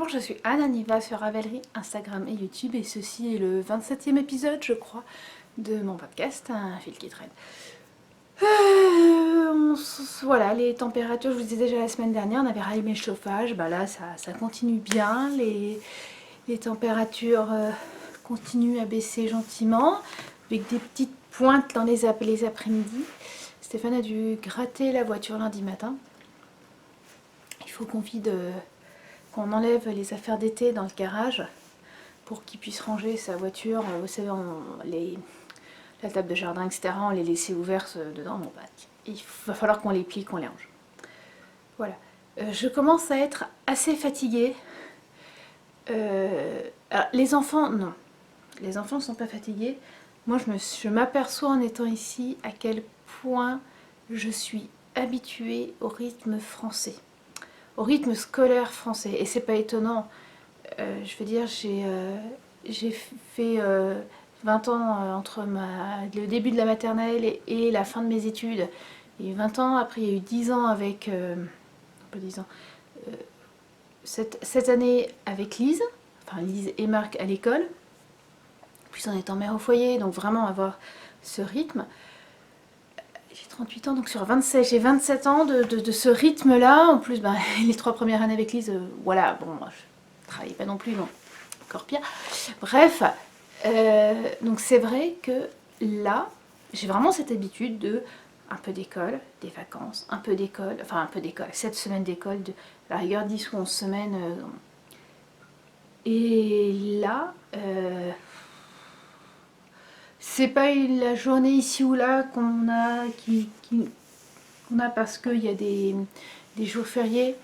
Bonjour, je suis Anne Aniva sur Ravelry, Instagram et YouTube et ceci est le 27e épisode, je crois, de mon podcast, un fil qui traîne. Voilà, les températures, je vous disais déjà la semaine dernière, on avait rallumé le chauffage, bah là ça continue bien, les températures continuent à baisser gentiment, avec des petites pointes dans les après-midi. Stéphane a dû gratter la voiture lundi matin. Il faut qu'on enlève les affaires d'été dans le garage pour qu'il puisse ranger sa voiture. Vous savez, la table de jardin, etc., on les laissait ouvertes dedans. Bon, bah, il va falloir qu'on les plie, qu'on les range. Voilà. Je commence à être assez fatiguée. Alors, les enfants, non. Les enfants ne sont pas fatigués. Moi, je m'aperçois en étant ici à quel point je suis habituée au rythme français, au rythme scolaire français. Et c'est pas étonnant. Je veux dire, j'ai fait 20 ans entre le début de la maternelle et la fin de mes études. Il y a eu 20 ans, après il y a eu 10 ans avec... pas 10 ans. 7 années avec Lise, enfin Lise et Marc à l'école, puis en étant mère au foyer, donc vraiment avoir ce rythme. J'ai 38 ans, donc sur 27, j'ai 27 ans de ce rythme-là. En plus, ben, les 3 premières années avec Lise, voilà, bon, je travaillais pas non plus, non, encore pire. Bref, donc c'est vrai que là, j'ai vraiment cette habitude de un peu d'école, des vacances, un peu d'école, enfin un peu d'école, 7 semaines d'école, de la rigueur 10 ou 11 semaines. Et là, c'est pas la journée ici ou là qu'on a, qu'on a parce qu'il y a des jours fériés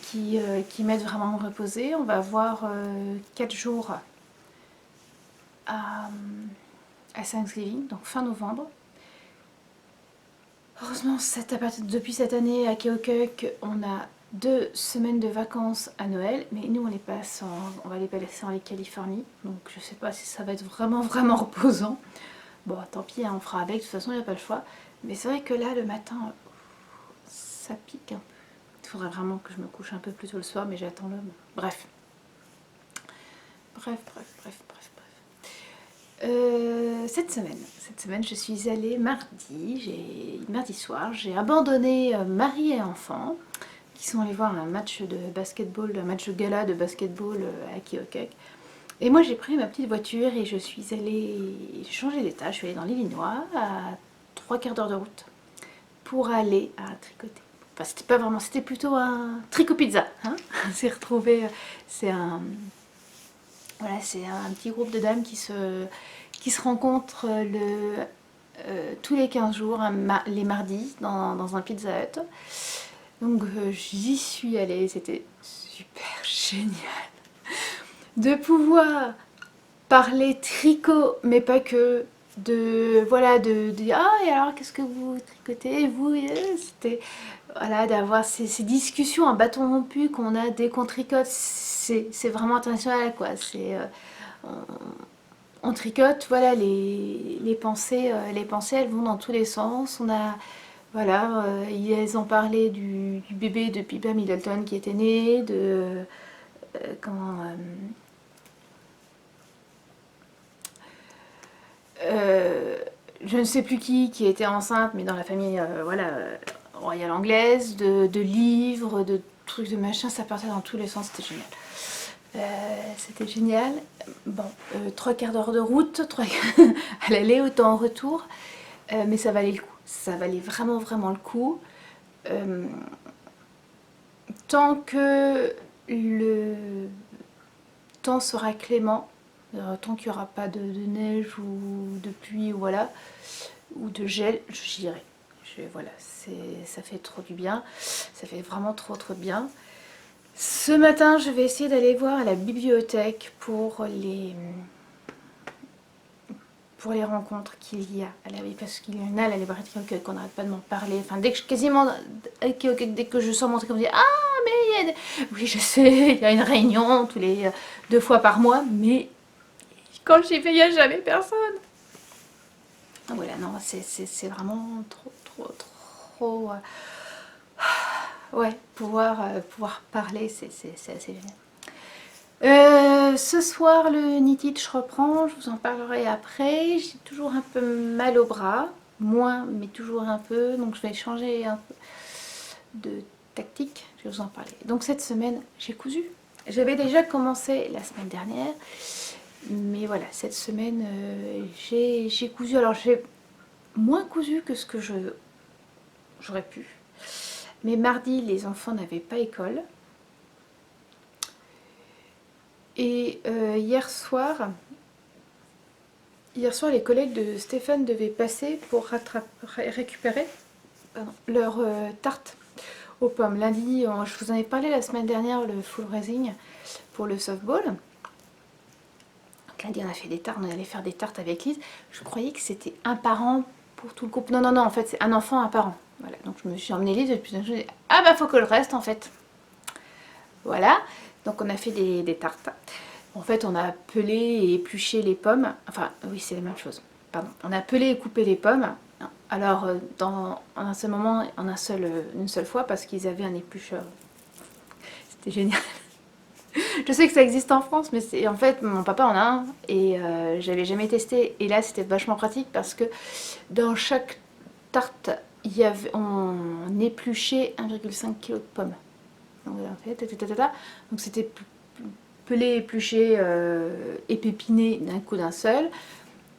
qui m'aident vraiment à me reposer. On va avoir 4 jours à Thanksgiving, donc fin novembre. Heureusement, depuis cette année à Keokuk, on a 2 semaines de vacances à Noël, mais nous on va les passer en Californie, donc je sais pas si ça va être vraiment reposant. Bon, tant pis, hein, on fera avec, de toute façon il n'y a pas le choix. Mais c'est vrai que là, le matin, ça pique un peu. Il faudrait vraiment que je me couche un peu plus tôt le soir, mais j'attends l'homme. Bref. Cette semaine, je suis allée mardi soir, j'ai abandonné mari et enfant, qui sont allés voir un match de basketball, un match de gala de basketball à Keokuk. Et moi j'ai pris ma petite voiture et je suis allée changer d'état, je suis allée dans l'Illinois à 3 quarts d'heure de route pour aller à tricoter. Enfin c'était pas vraiment, c'était plutôt un tricot pizza, hein. C'est retrouvé, c'est un... Voilà, c'est un petit groupe de dames qui se rencontrent tous les 15 jours, les mardis, dans un Pizza Hut. Donc j'y suis allée, c'était super génial de pouvoir parler tricot, mais pas que, voilà, de ah, et alors qu'est-ce que vous tricotez, vous, c'était, voilà, d'avoir ces discussions en bâton rompu qu'on a dès qu'on tricote, c'est vraiment international, quoi, on tricote, voilà, les pensées, elles vont dans tous les sens. On a, voilà, ils ont parlé du bébé de Pippa Middleton qui était né, comment, je ne sais plus qui était enceinte, mais dans la famille, voilà, royale anglaise, de livres, de trucs, de machin, ça partait dans tous les sens, c'était génial. C'était génial. Bon, 3 quarts d'heure de route, à l'aller, autant en retour. Mais ça valait le coup. Ça valait vraiment le coup. Tant que le temps sera clément, tant qu'il n'y aura pas de neige ou de pluie, voilà, ou de gel, j'irai. Voilà, ça fait trop du bien. Ça fait vraiment trop de bien. Ce matin, je vais essayer d'aller voir à la bibliothèque pour les rencontres qu'il y a à la parce qu'il y en a à la librairie de Keokuk qu'on n'arrête pas de m'en parler. Enfin, dès que je sors mon truc, on me dit ah mais il y a oui je sais, il y a une réunion tous les 2 fois par mois, mais quand j'y vais, il n'y a jamais personne. Ah, voilà, non, c'est vraiment trop. Ouais, pouvoir parler, c'est assez génial. Ce soir, le knitted, je reprends, je vous en parlerai après. J'ai toujours un peu mal au bras, moins, mais toujours un peu, donc je vais changer un peu de tactique, je vais vous en parler. Donc cette semaine, j'ai cousu. J'avais déjà commencé la semaine dernière, mais voilà, cette semaine, j'ai cousu. Alors j'ai moins cousu que ce que j'aurais pu. Mais mardi, les enfants n'avaient pas école. Et hier soir, les collègues de Stéphane devaient passer pour récupérer leur tarte aux pommes. Lundi, je vous en ai parlé la semaine dernière, le full raising pour le softball. Donc lundi, on a fait des tartes, on allait faire des tartes avec Lise. Je croyais que c'était un parent pour tout le groupe. Non, non, non, en fait, c'est un enfant, un parent. Voilà, donc je me suis emmenée Lise et puis je me suis dit, ah bah faut que je reste en fait. Voilà, donc on a fait des tartes. En fait, on a pelé et épluché les pommes. Enfin, oui, c'est la même chose. Pardon. On a pelé et coupé les pommes. Alors, en un seul moment, une seule fois, parce qu'ils avaient un éplucheur. C'était génial. Je sais que ça existe en France, mais en fait, mon papa en a un et j'avais jamais testé. Et là, c'était vachement pratique parce que dans chaque tarte, on épluchait 1,5 kg de pommes. Donc c'était pelé, épluché, épépiné d'un coup d'un seul.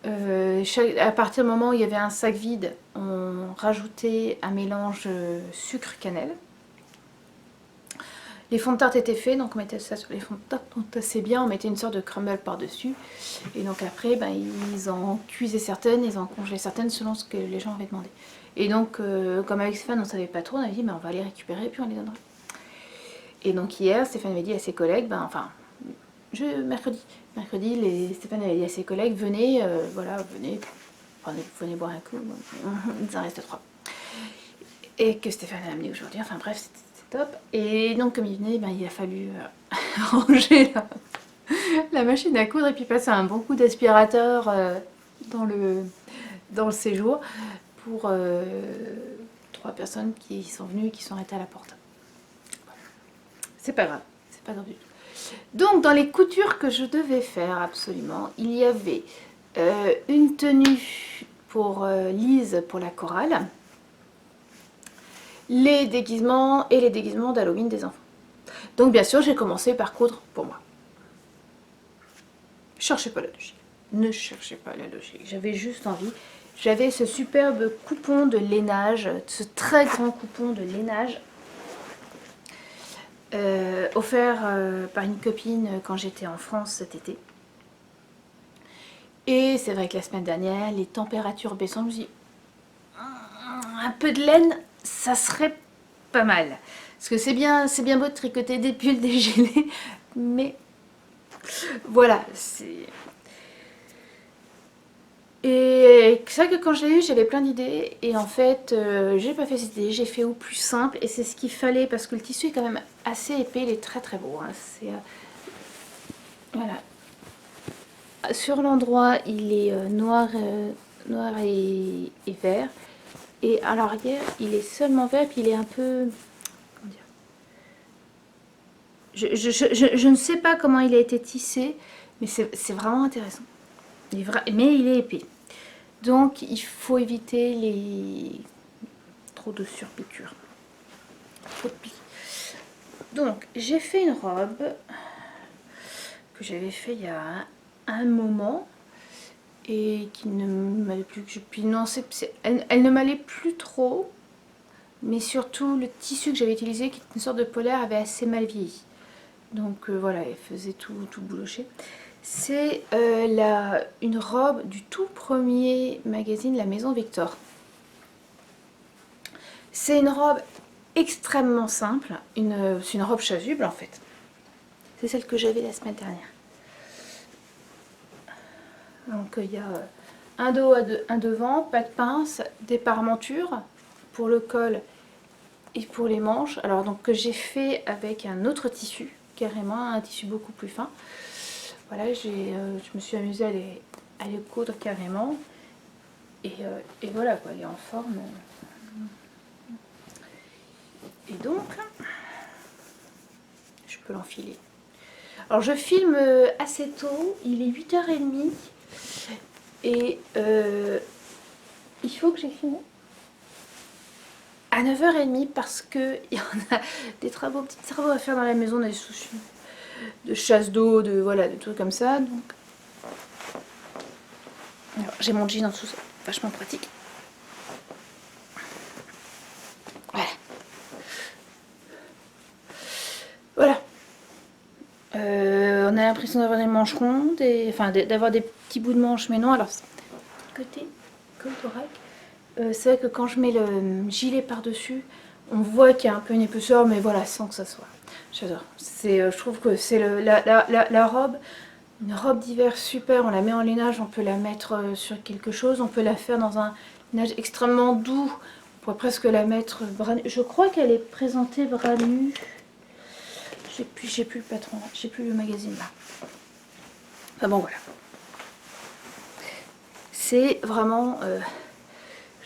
À partir du moment où il y avait un sac vide, on rajoutait un mélange sucre-cannelle. Les fonds de tarte étaient faits, donc on mettait ça sur les fonds de tarte, donc assez bien, on mettait une sorte de crumble par-dessus. Et donc après, ben, ils en cuisaient certaines, ils en congelaient certaines selon ce que les gens avaient demandé. Et donc, comme avec Stéphane, on ne savait pas trop, on avait dit, ben, on va les récupérer et puis on les donnera. Et donc hier, Stéphane avait dit à ses collègues, ben, enfin, mercredi, Stéphane avait dit à ses collègues, venez, voilà, venez boire un coup, il en reste 3. Et que Stéphane a amené aujourd'hui, enfin bref, c'était top. Et donc comme il venait, ben, il a fallu ranger la machine à coudre et puis passer un bon coup d'aspirateur dans le séjour pour 3 personnes qui sont venues et qui sont arrêtées à la porte. C'est pas grave, c'est pas grave du tout. Donc dans les coutures que je devais faire absolument, il y avait une tenue pour Lise pour la chorale, les déguisements et les déguisements d'Halloween des enfants. Donc bien sûr j'ai commencé par coudre pour moi. Cherchez pas la logique. Ne cherchez pas la logique. J'avais juste envie. J'avais ce superbe coupon de lainage, ce très grand coupon de lainage offert par une copine quand j'étais en France cet été. Et c'est vrai que la semaine dernière, les températures baissant, je me suis dit, un peu de laine, ça serait pas mal. Parce que c'est bien beau de tricoter des pulls dégelés, mais voilà, c'est... Et c'est vrai que quand je l'ai eu, j'avais plein d'idées. Et en fait, j'ai pas fait cette idée, j'ai fait au plus simple. Et c'est ce qu'il fallait parce que le tissu est quand même assez épais, il est très très beau. Hein. C'est, voilà. Sur l'endroit, il est noir et vert. Et à l'arrière, il est seulement vert, puis il est un peu... Comment dire, je ne sais pas comment il a été tissé, mais c'est vraiment intéressant. Mais il est épais. Donc il faut éviter les trop de surpiqûres. Trop de plis. Donc j'ai fait une robe que j'avais fait il y a un moment et qui ne m'allait plus. Puis non, elle ne m'allait plus trop, mais surtout le tissu que j'avais utilisé, qui est une sorte de polaire, avait assez mal vieilli. Donc voilà, elle faisait tout boulocher. C'est une robe du tout premier magazine La Maison Victor. C'est une robe extrêmement simple, c'est une robe chasuble en fait. C'est celle que j'avais la semaine dernière. Donc il y a un dos, un devant, pas de pince, des parmentures pour le col et pour les manches. Alors donc que j'ai fait avec un autre tissu, carrément, un tissu beaucoup plus fin. Voilà, je me suis amusée à les coudre carrément. Et voilà quoi, il est en forme. Et donc, je peux l'enfiler. Alors je filme assez tôt, il est 8h30 et il faut que j'ai fini à 9h30 parce qu'il y en a des petits travaux à faire dans la maison, des soucis de chasse d'eau, voilà, des trucs comme ça. Donc j'ai mon jean en dessous, c'est vachement pratique. Voilà. Voilà. On a l'impression d'avoir des manches rondes, d'avoir des petits bouts de manches, mais non. Alors, côté col thorax, c'est vrai que quand je mets le gilet par-dessus, on voit qu'il y a un peu une épaisseur, mais voilà, sans que ça soit. J'adore. Je trouve que c'est la robe, une robe d'hiver super. On la met en lainage, on peut la mettre sur quelque chose, on peut la faire dans un lainage extrêmement doux. On pourrait presque la mettre bras nu. Je crois qu'elle est présentée bras nus. J'ai plus le patron là, j'ai plus le magazine là. Enfin bon voilà. C'est vraiment...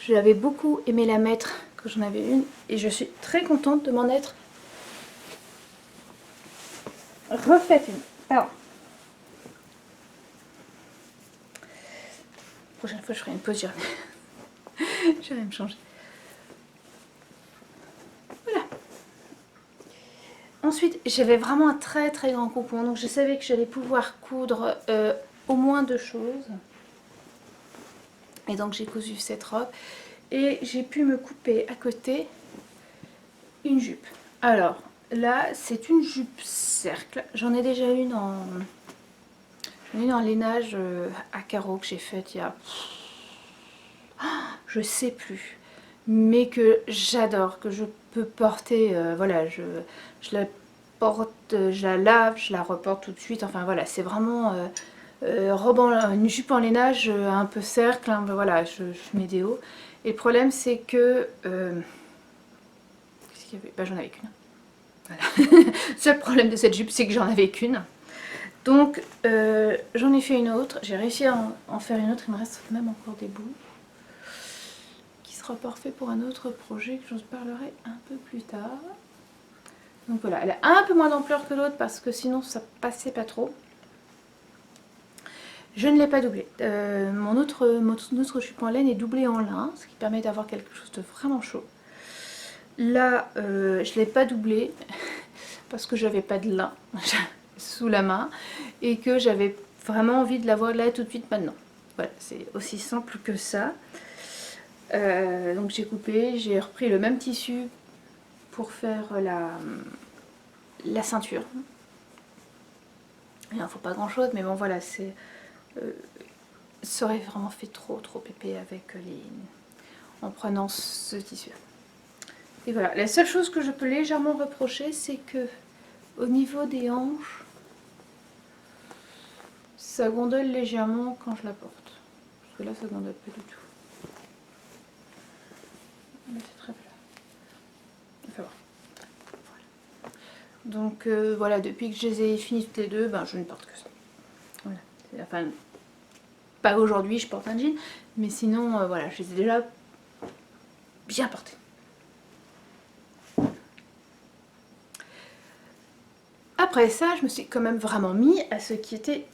j'avais beaucoup aimé la mettre quand j'en avais une et je suis très contente de m'en être refaite une. Alors, la prochaine fois je ferai une pause, j'irai me changer. Voilà. Ensuite, j'avais vraiment un très très grand coupon, donc je savais que j'allais pouvoir coudre au moins 2 choses. Et donc j'ai cousu cette robe et j'ai pu me couper à côté une jupe. Alors là, c'est une jupe cercle. J'en ai déjà une en lainage à carreaux que j'ai faite il y a... je sais plus. Mais que j'adore, que je peux porter. Voilà, je la porte, je la lave, je la reporte tout de suite. Enfin voilà, c'est vraiment une jupe en lainage un peu cercle. Hein, voilà, je mets des hauts. Et le problème, c'est que... qu'est-ce qu'il y avait? Bah, j'en avais qu'une. Voilà. Le seul problème de cette jupe, c'est que j'en avais qu'une. Donc, j'en ai fait une autre. J'ai réussi à en faire une autre. Il me reste même encore des bouts. Qui sera parfait pour un autre projet que je vous parlerai un peu plus tard. Donc voilà, elle a un peu moins d'ampleur que l'autre parce que sinon ça passait pas trop. Je ne l'ai pas doublé. Mon autre jupe en laine est doublée en lin, ce qui permet d'avoir quelque chose de vraiment chaud. Là, je ne l'ai pas doublé parce que j'avais pas de lin sous la main et que j'avais vraiment envie de l'avoir là tout de suite maintenant. Voilà, c'est aussi simple que ça. Donc j'ai coupé, j'ai repris le même tissu pour faire la ceinture. Il n'en faut pas grand chose, mais bon voilà, ça aurait vraiment fait trop épais avec en prenant ce tissu. Et voilà, la seule chose que je peux légèrement reprocher, c'est que au niveau des hanches, ça gondole légèrement quand je la porte. Parce que là, ça gondole pas du tout. Mais c'est très plat. Enfin, voilà. Donc voilà, depuis que je les ai finies toutes les deux, ben, je ne porte que ça. Voilà. Enfin, pas aujourd'hui, je porte un jean, mais sinon, voilà, je les ai déjà bien portées. Après ça, je me suis quand même vraiment mis à ce qui était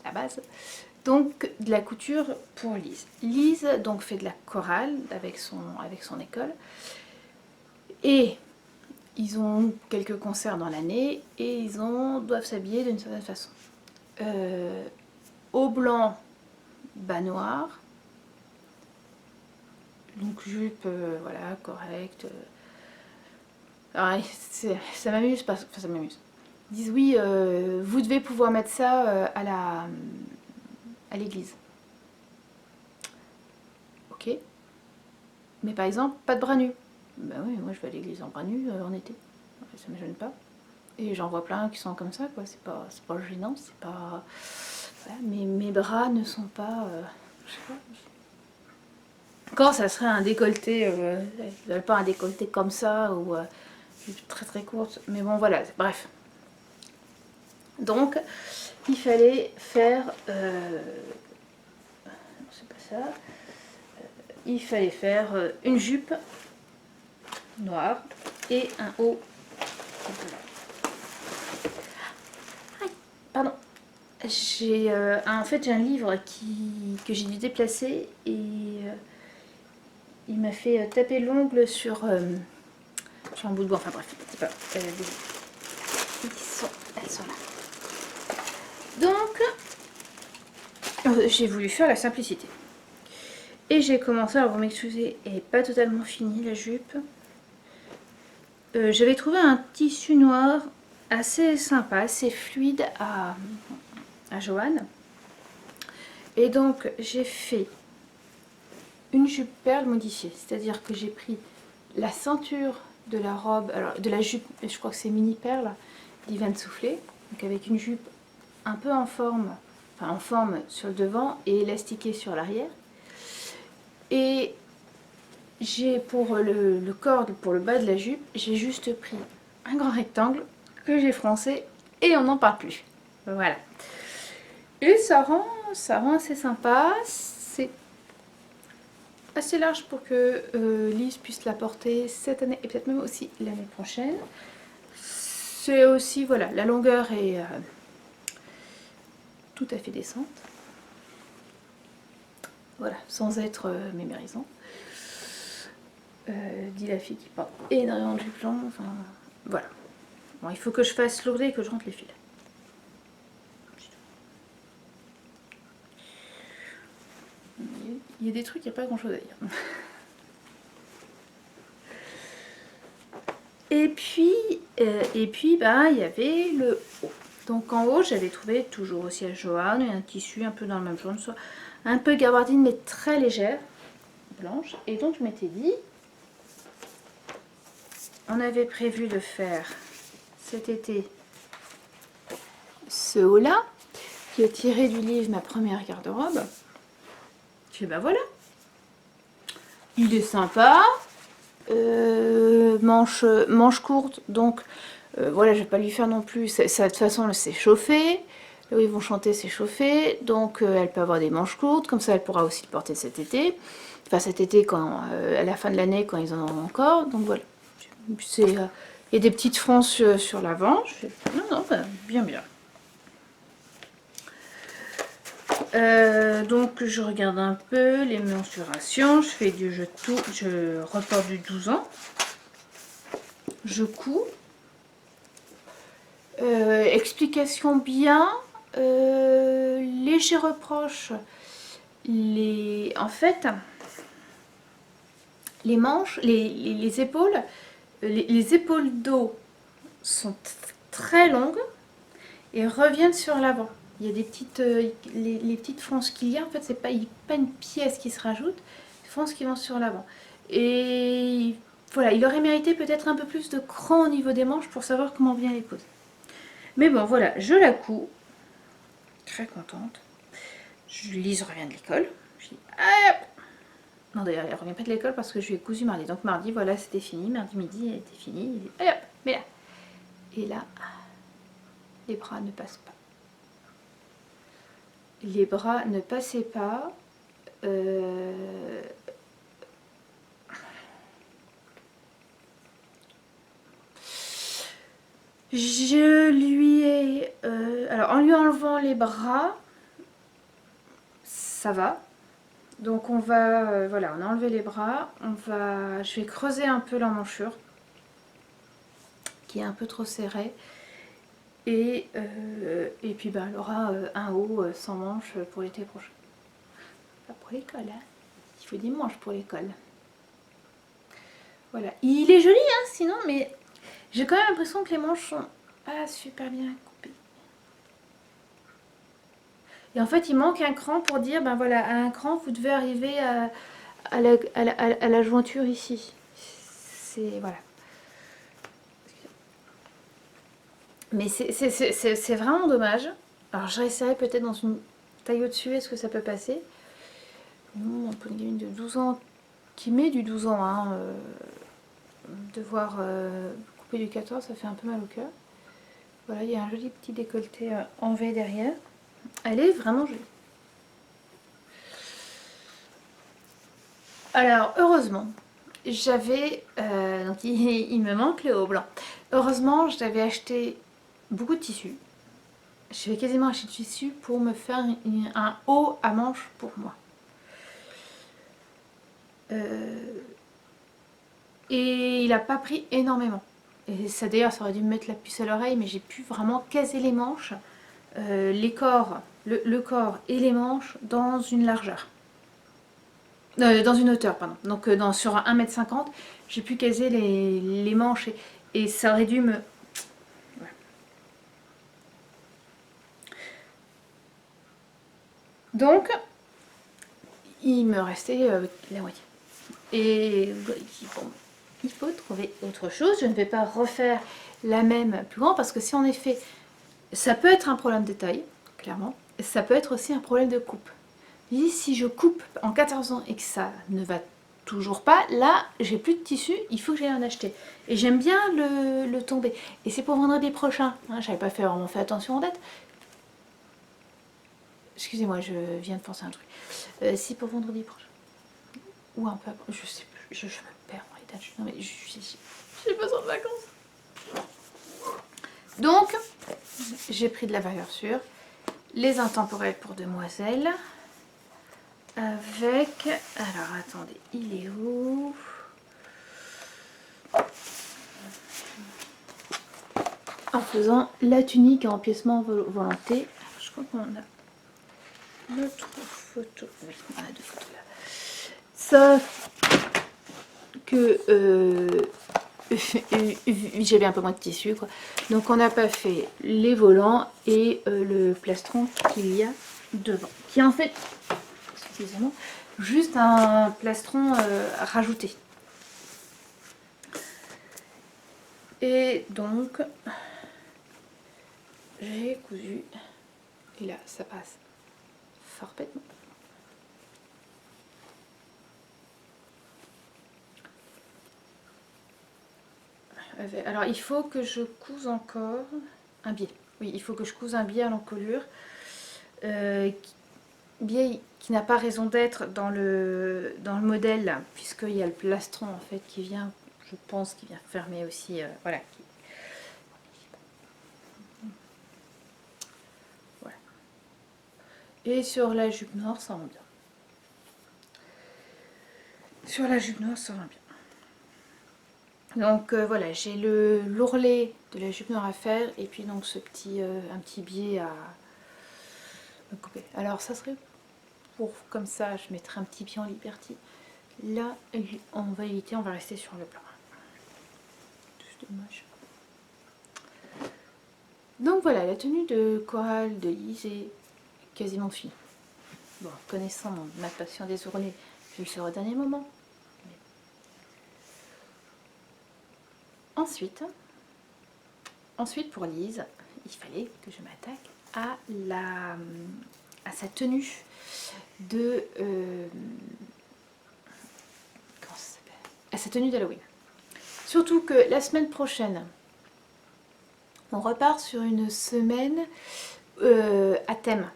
la base. Donc de la couture pour Lise. Lise donc fait de la chorale avec son école. Et ils ont quelques concerts dans l'année et ils doivent s'habiller d'une certaine façon. Haut blanc, bas noir. Donc jupe, voilà, correcte. Alors, ça m'amuse parce que... Enfin, ça m'amuse. Ils disent oui, vous devez pouvoir mettre ça à l'église. Ok. Mais par exemple, pas de bras nus. Ben oui, moi je vais à l'église en bras nus en été. Ça me gêne pas. Et j'en vois plein qui sont comme ça, quoi. C'est pas gênant, c'est pas... Voilà. Mais mes bras ne sont pas... je sais pas. Quand ça serait un décolleté, pas un décolleté comme ça, ou très très courte. Mais bon, voilà, bref. Donc, il fallait faire... c'est pas ça. Il fallait faire une jupe noire et un haut blanc. en fait j'ai un livre que j'ai dû déplacer et il m'a fait taper l'ongle sur un bout de bois, enfin bref, c'est pas elles sont là. Donc j'ai voulu faire la simplicité. Et j'ai commencé, alors vous m'excusez, elle n'est pas totalement finie la jupe. J'avais trouvé un tissu noir assez sympa, assez fluide à Joanne. Et donc j'ai fait une jupe perle modifiée, c'est-à-dire que j'ai pris la ceinture de la robe, alors de la jupe, je crois que c'est mini perle d'Ivan Soufflé, donc avec une jupe un peu en forme sur le devant et élastiquée sur l'arrière. Et j'ai pour le corps, pour le bas de la jupe, j'ai juste pris un grand rectangle que j'ai froncé et on n'en parle plus. Voilà. Et ça rend assez sympa. C'est assez large pour que Lise puisse la porter cette année et peut-être même aussi l'année prochaine. C'est aussi, voilà, la longueur est tout à fait décente. Voilà, sans être mémérisant. Dit la fille qui porte énormément de jupes longues. Enfin, voilà. Bon, il faut que je fasse lourder et que je rentre les fils. Il y a des trucs, il n'y a pas grand chose à dire. Et puis bah, il y avait le haut. Donc en haut, j'avais trouvé toujours aussi à Joanne un tissu un peu dans le même jaune, soit un peu gabardine mais très légère, blanche. Et donc je m'étais dit, on avait prévu de faire cet été ce haut-là, qui est tiré du livre Ma première garde-robe. Je fais bah voilà, il est sympa, manche courte, donc voilà, je vais pas lui faire non plus, ça de toute façon c'est chauffé, là où ils vont chanter c'est chauffé, donc elle peut avoir des manches courtes, comme ça elle pourra aussi le porter cet été, enfin cet été quand, à la fin de l'année quand ils en auront encore, donc voilà. Il y a des petites fronces sur l'avant, je fais non, bah, bien. Donc je regarde un peu les mensurations, je reporte du 12 ans, je couds, explication bien, léger reproche, en fait les manches, les épaules, les épaules d'eau sont très longues et reviennent sur l'avant. Il y a des petites, les petites fronces qu'il y a, en fait, c'est pas une pièce qui se rajoute, c'est des fronces qui vont sur l'avant. Et voilà, il aurait mérité peut-être un peu plus de cran au niveau des manches pour savoir comment bien les poser. Mais bon, voilà, je la couds, très contente. Lise revient de l'école. Je dis, hop. Non, d'ailleurs, elle revient pas de l'école parce que je lui ai cousu mardi. Donc mardi, voilà, c'était fini. Mardi midi, elle était finie. Allez hop, mais là. Et là, les bras ne passent pas. Les bras ne passaient pas. Je lui ai... alors, en lui enlevant les bras, ça va. Donc, on va... voilà, on a enlevé les bras. Je vais creuser un peu l'emmanchure, qui est un peu trop serrée. Et puis, bah, elle aura un haut sans manches pour l'été prochain. Pas pour l'école, hein. Il faut des manches pour l'école. Voilà. Il est joli, hein, sinon, mais j'ai quand même l'impression que les manches sont pas super bien coupées. Et en fait, il manque un cran pour dire, ben voilà, à un cran, vous devez arriver à la jointure ici. C'est, voilà. Mais c'est vraiment dommage. Alors, je réessayerai peut-être dans une taille au-dessus, est-ce que ça peut passer? Non, pour une gamine de 12 ans, qui met du 12 ans, hein, devoir couper du 14, ça fait un peu mal au cœur. Voilà, il y a un joli petit décolleté en V derrière. Elle est vraiment jolie. Alors, heureusement, j'avais... donc, il me manque le haut blanc. Heureusement, j'avais acheté beaucoup de tissus. je vais quasiment acheter du tissu pour me faire un haut à manches pour moi. Et il n'a pas pris énormément. Et ça d'ailleurs, ça aurait dû me mettre la puce à l'oreille, mais j'ai pu vraiment caser les manches, les corps, le corps et les manches dans une largeur. Dans une hauteur, pardon. Donc sur 1,50 m, j'ai pu caser les manches et ça aurait dû me... Voilà. Donc, il me restait la moitié. Et bon, il faut trouver autre chose. Je ne vais pas refaire la même plus grande parce que si en effet, ça peut être un problème de taille, clairement. Ça peut être aussi un problème de coupe. Et si je coupe en 14 ans et que ça ne va toujours pas, là, j'ai plus de tissu, il faut que j'aille en acheter. Et j'aime bien le tomber. Et c'est pour vendredi prochain. Hein, j'avais pas vraiment fait attention en date. Excusez-moi, je viens de penser à un truc. Si pour vendredi prochain. Ou un peu après, je sais plus, je me perds dans les dates. Non mais j'ai besoin de vacances. Donc, j'ai pris de la valeur sûre. Les intemporels pour demoiselles. Avec... Alors, attendez, il est où? En faisant la tunique en empiècement volonté. Je crois qu'on a notre photo. Oui, on a deux photos là. Sauf que j'avais un peu moins de tissu, quoi. Donc on n'a pas fait les volants et le plastron qu'il y a devant. Qui est en fait, excusez-moi, juste un plastron rajouté. Et donc, j'ai cousu. Et là, ça passe parfaitement. Alors, il faut que je couse encore un biais. Oui, il faut que je couse un biais à l'encolure. Biais qui n'a pas raison d'être dans le modèle, puisqu'il y a le plastron en fait qui vient, je pense, qui vient fermer aussi. Voilà. Voilà. Et sur la jupe noire, ça rend bien. Sur la jupe noire, ça rend bien. Donc voilà, j'ai l'ourlet de la jupe noire à faire et puis donc ce petit, un petit biais à couper. Alors ça serait pour comme ça, je mettrai un petit biais en liberty. Là, on va éviter, on va rester sur le blanc. C'est dommage. Donc voilà, la tenue de chorale de Lise est quasiment finie. Bon, connaissant ma passion des ourlets, je le ferai au dernier moment. Ensuite, pour Lise, il fallait que je m'attaque à sa tenue de... comment ça s'appelle? À sa tenue d'Halloween. Surtout que la semaine prochaine, on repart sur une semaine à thème.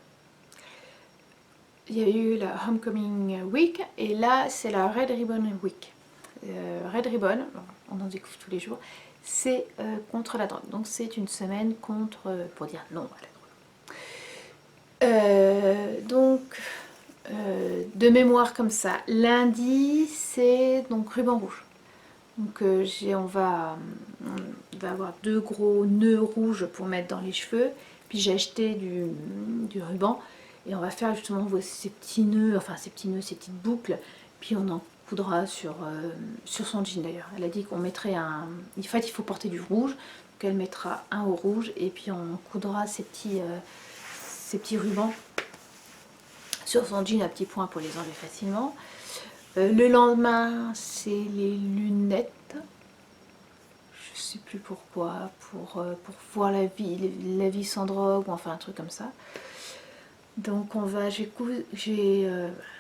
Il y a eu la Homecoming Week et là c'est la Red Ribbon Week. Red Ribbon, on en découvre tous les jours, c'est contre la drogue. Donc c'est une semaine contre, pour dire non à la drogue. De mémoire comme ça, lundi c'est donc ruban rouge. Donc on va avoir 2 gros nœuds rouges pour mettre dans les cheveux. Puis j'ai acheté du ruban. Et on va faire justement ces petits nœuds, enfin ces petites boucles. Puis on en coudra sur son jean d'ailleurs. Elle a dit qu'on mettrait un... En fait il faut porter du rouge. Donc elle mettra un au rouge. Et puis on coudra ces petits rubans sur son jean à petits points pour les enlever facilement. Le lendemain c'est les lunettes. Je sais plus pourquoi, pour voir la vie sans drogue ou enfin un truc comme ça. Donc j'ai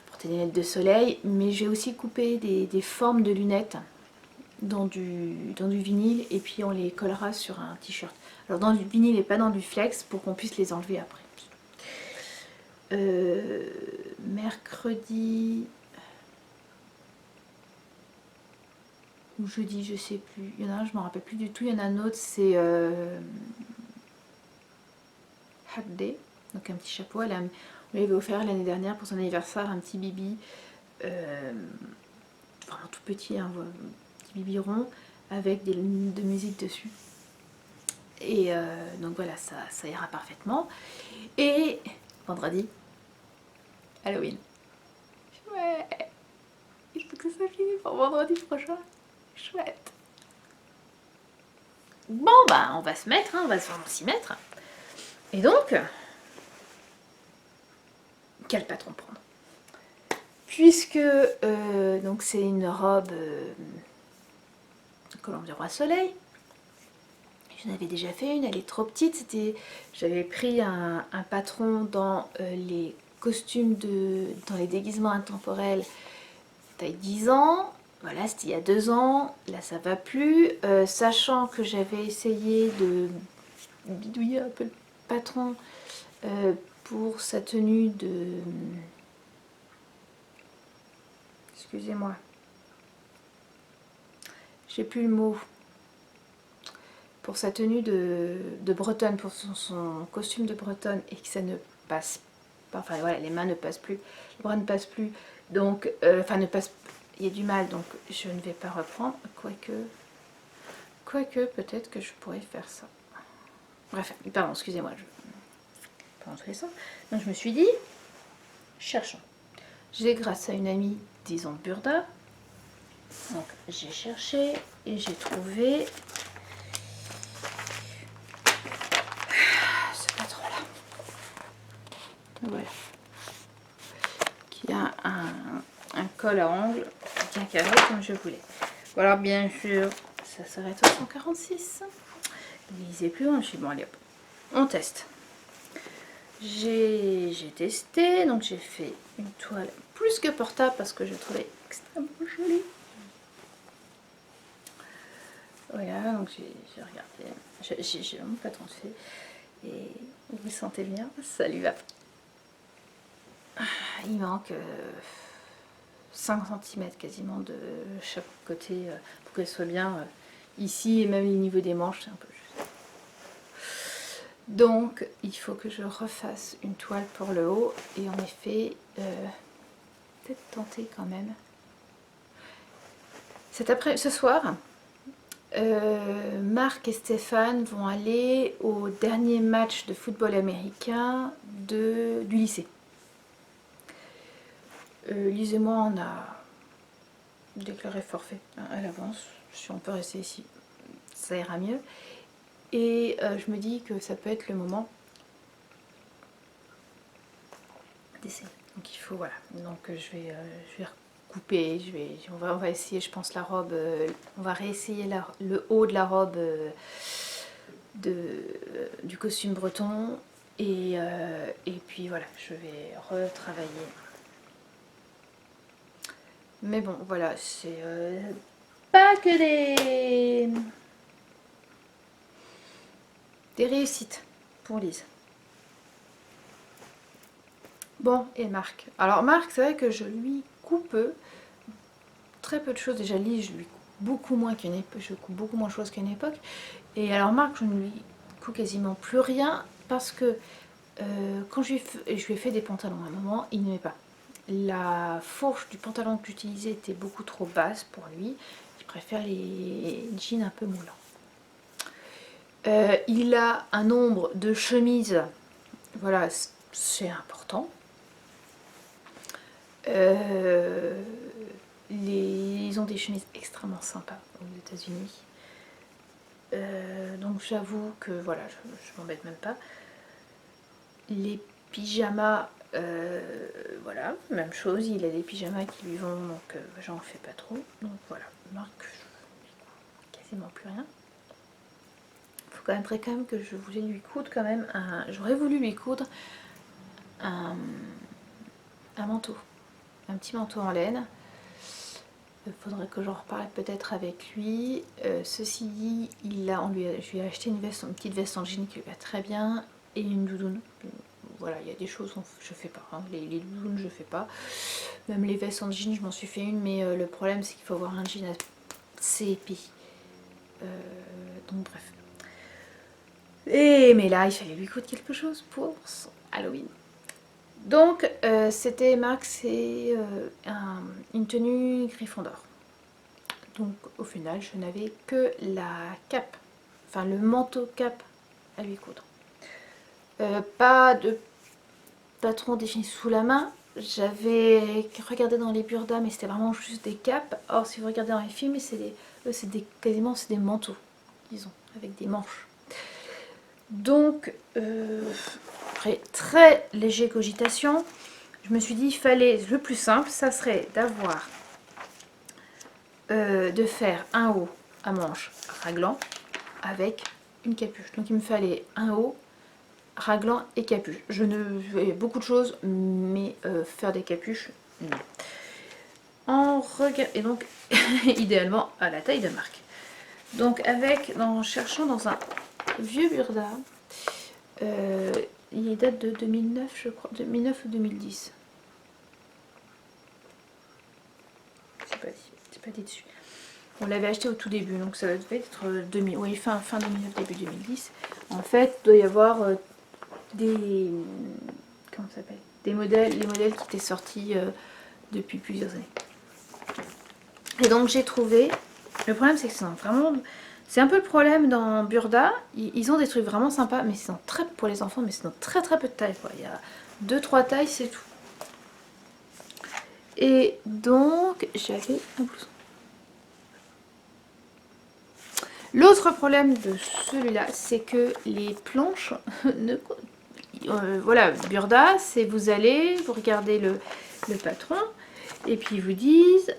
porté des lunettes de soleil, mais j'ai aussi coupé des formes de lunettes dans du vinyle et puis on les collera sur un t-shirt. Alors dans du vinyle et pas dans du flex pour qu'on puisse les enlever après. Mercredi ou jeudi, je sais plus. Il y en a un, je ne me rappelle plus du tout. Il y en a un autre, c'est Day, donc un petit chapeau. On lui avait offert l'année dernière pour son anniversaire un petit bibi, vraiment tout petit, hein, un petit bibi rond avec des lignes de musique dessus. Et donc voilà, ça ira parfaitement. Et vendredi, Halloween. Ouais, il faut que ça finisse pour vendredi prochain. Chouette. Bon bah on va se mettre, hein, on va s'y mettre. Et donc, quel patron prendre? Puisque donc c'est une robe Colombe du Roi Soleil. J'en avais déjà fait une, elle est trop petite. J'avais pris un patron dans les costumes dans les déguisements intemporels taille 10 ans. Voilà, c'était il y a 2 ans. Là, ça va plus. Sachant que j'avais essayé de bidouiller un peu le patron pour sa tenue de... Excusez-moi. J'ai plus le mot. Pour sa tenue de bretonne, pour son costume de bretonne, et que ça ne passe pas. Enfin voilà, les mains ne passent plus, le bras ne passe plus. Donc, enfin ne passe... Il y a du mal, donc je ne vais pas reprendre. Quoique peut-être que je pourrais faire ça. Bref, pardon, excusez-moi, je pas entrer ça. Donc je me suis dit, cherchons. J'ai grâce à une amie, disons Burda, donc j'ai cherché et j'ai trouvé ce patron-là. Voilà. Qui a un col à ongles bien carré comme je voulais. Bon, alors bien sûr, ça s'arrête au 146. Lisez plus loin, je suis bon, allez hop, on teste. J'ai testé, donc j'ai fait une toile plus que portable parce que je trouvais extrêmement jolie. Voilà, donc j'ai regardé, j'ai vraiment pas transféré et vous le sentez bien, ça lui va. Il manque 5 cm quasiment de chaque côté pour qu'elle soit bien ici et même au niveau des manches, c'est un peu juste. Donc il faut que je refasse une toile pour le haut et en effet peut-être tenter quand même. Ce soir, Marc et Stéphane vont aller au dernier match de football américain du lycée. Lise et moi, on a déclaré forfait à l'avance. Si on peut rester ici, ça ira mieux. Et je me dis que ça peut être le moment d'essayer. Donc il faut, voilà. Donc je vais recouper, on va essayer, je pense, la robe. On va réessayer le haut de la robe du costume breton. Et puis voilà, je vais retravailler. Mais bon, voilà, c'est pas que des réussites pour Lise. Bon, et Marc. Alors Marc, c'est vrai que je lui coupe très peu de choses. Déjà Lise, je lui coupe beaucoup moins qu'une époque. Je coupe beaucoup moins de choses qu'à une époque. Et alors Marc, je ne lui coupe quasiment plus rien parce que quand je lui ai fait des pantalons à un moment, il n'aimait pas. La fourche du pantalon que j'utilisais était beaucoup trop basse pour lui. Il préfère les jeans un peu moulants. Il a un nombre de chemises, voilà, c'est important. Ils ont des chemises extrêmement sympas aux États-Unis. Donc j'avoue que voilà, je m'embête même pas. Les pyjamas, voilà, même chose, il a des pyjamas qui lui vont, donc j'en fais pas trop. Donc voilà, Marc, quasiment plus rien. Il faut quand même que je voulais lui coudre quand même j'aurais voulu lui coudre un manteau, un petit manteau en laine. Il faudrait que j'en reparle peut-être avec lui. Ceci dit, je lui ai acheté une petite veste en jean qui lui va très bien et une doudoune. Voilà, il y a des choses que je fais pas, hein. Les doudounes je fais pas. Même les vestes en jean, je m'en suis fait une, mais le problème c'est qu'il faut avoir un jean assez épais. Donc bref. Mais là, il fallait lui coudre quelque chose pour son Halloween. Donc, c'était Marc, c'est une tenue Gryffondor. Donc, au final, je n'avais que la cape, enfin le manteau cape à lui coudre. Pas de patron défini sous la main. J'avais regardé dans les burdas, mais c'était vraiment juste des capes. Or, si vous regardez dans les films, quasiment c'est des manteaux, disons, avec des manches. Donc, après très léger cogitation, je me suis dit, il fallait, le plus simple, ça serait d'avoir, de faire un haut à manches raglant avec une capuche. Donc, il me fallait un haut raglant et capuche. Je ne fais beaucoup de choses, mais faire des capuches, non. Et donc, idéalement, à la taille de Marc. Donc, en cherchant dans un vieux burda, il date de 2009, je crois, 2009 ou 2010. C'est pas dit dessus. On l'avait acheté au tout début, donc ça devait être fin 2009, début 2010. En fait, il doit y avoir des modèles, les modèles qui étaient sortis depuis plusieurs années. Et donc j'ai trouvé, le problème c'est que c'est un peu le problème dans Burda, ils ont des trucs vraiment sympas, mais c'est pour les enfants, mais c'est dans très très peu de tailles, quoi. Il y a 2-3 tailles, c'est tout. Et donc j'avais un blouson. L'autre problème de celui-là, c'est que les planches voilà, Burda, c'est vous regardez le patron, et puis ils vous disent,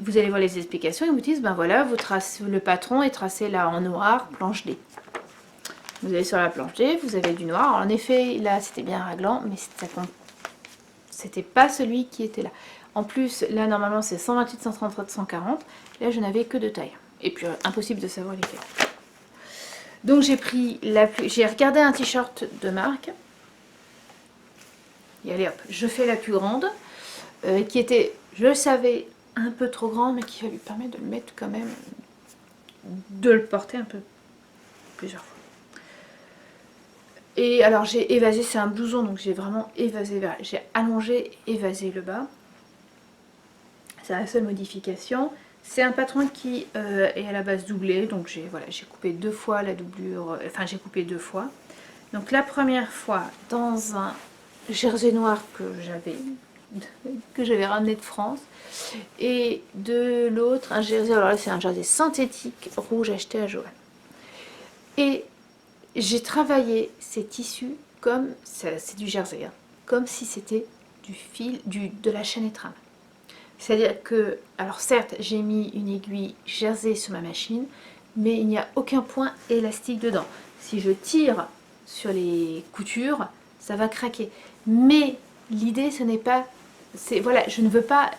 vous allez voir les explications, ils vous disent, ben voilà, le patron est tracé là en noir, planche D. Vous allez sur la planche D, vous avez du noir. En effet, là c'était bien raglant, mais c'était pas celui qui était là. En plus, là normalement c'est 128, 133, 140. Là je n'avais que 2 tailles. Et puis impossible de savoir lesquelles. Donc j'ai regardé un t-shirt de Marc. Et allez hop, je fais la plus grande. Qui était, je le savais, un peu trop grand, mais qui va lui permettre de le mettre quand même, de le porter un peu plusieurs fois. Et alors j'ai évasé, c'est un blouson, donc j'ai vraiment évasé, j'ai allongé, évasé le bas. C'est la seule modification. C'est un patron qui est à la base doublé, donc j'ai coupé 2 fois la doublure, j'ai coupé 2 fois. Donc la première fois dans un jersey noir que j'avais ramené de France, et de l'autre un jersey, alors là c'est un jersey synthétique rouge acheté à Joanne. Et j'ai travaillé ces tissus comme, c'est du jersey, hein, comme si c'était du fil, de la chaîne et trame. C'est-à-dire que, alors certes j'ai mis une aiguille jersey sur ma machine, mais il n'y a aucun point élastique dedans. Si je tire sur les coutures, ça va craquer. Mais l'idée ce n'est pas, voilà, je ne veux pas,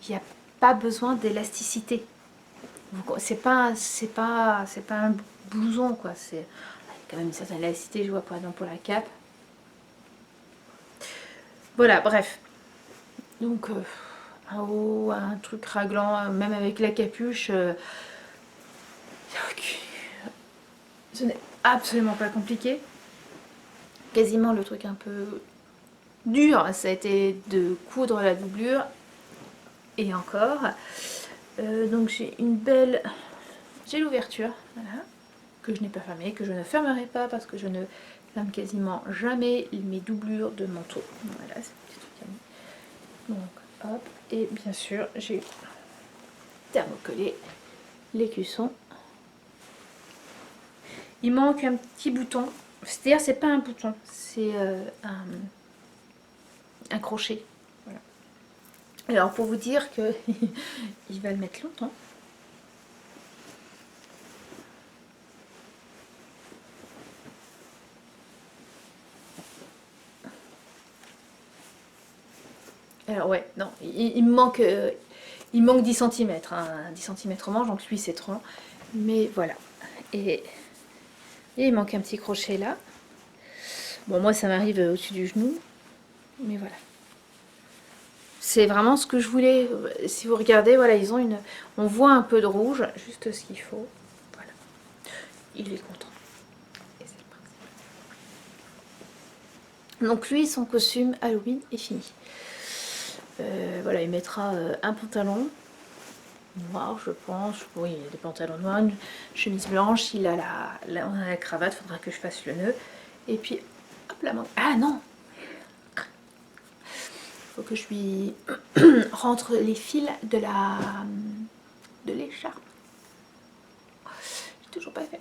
il n'y a pas besoin d'élasticité. C'est pas un blouson, quoi. C'est quand même une certaine élasticité, je vois, par exemple pour la cape. Voilà, bref. Donc un haut, un truc raglant, même avec la capuche. Ce n'est absolument pas compliqué. Quasiment le truc un peu dur, ça a été de coudre la doublure. Et encore. Donc j'ai j'ai l'ouverture, voilà, que je n'ai pas fermée, que je ne fermerai pas parce que je ne ferme quasiment jamais mes doublures de manteau. Voilà, c'est un petit truc à moi. Donc hop, et bien sûr j'ai thermocollé les cuissons. Il manque un petit bouton, c'est-à-dire c'est pas un bouton, c'est un crochet. Voilà. Alors pour vous dire que il va le mettre longtemps. Alors ouais, non, il me manque 10 cm, hein, 10 cm en manche, donc lui c'est 30, mais voilà. Et il manque un petit crochet là. Bon, moi ça m'arrive au-dessus du genou, mais voilà. C'est vraiment ce que je voulais. Si vous regardez, voilà, ils ont on voit un peu de rouge, juste ce qu'il faut. Voilà. Il est content. Donc lui, son costume Halloween est fini. Voilà, il mettra un pantalon noir, je pense. Oui, il a des pantalons noirs, une chemise blanche, il a on a la cravate, faudra que je fasse le nœud. Et puis, hop la manche. Ah non! Faut que je lui rentre les fils de l'écharpe. J'ai toujours pas fait.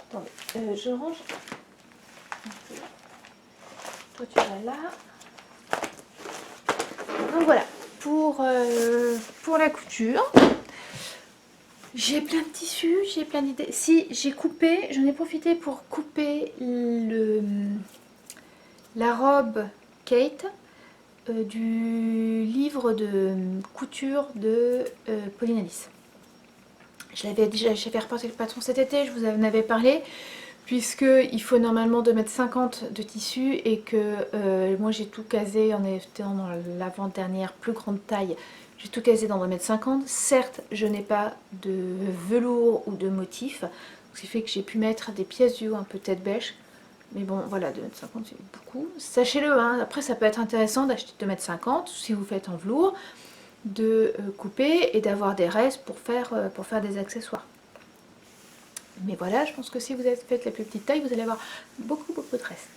Attendez, je range. Toi tu vas là. Donc voilà, pour la couture. J'ai plein de tissus, j'ai plein d'idées. Si j'ai coupé, j'en ai profité pour couper la robe Kate du livre de couture de Pauline Alice. J'avais reporté le patron cet été, je vous en avais parlé, puisqu'il faut normalement 2,50 m de tissu et que moi j'ai tout casé en étant dans l'avant-dernière plus grande taille. J'ai tout casé dans 2,50 m. Certes, je n'ai pas de velours ou de motif, ce qui fait que j'ai pu mettre des pièces du haut un peu tête bêche. Mais bon, voilà, 2,50 m c'est beaucoup. Sachez-le, hein, après ça peut être intéressant d'acheter 2,50 m si vous faites en velours, de couper et d'avoir des restes pour faire des accessoires. Mais voilà, je pense que si vous faites la plus petite taille, vous allez avoir beaucoup de restes.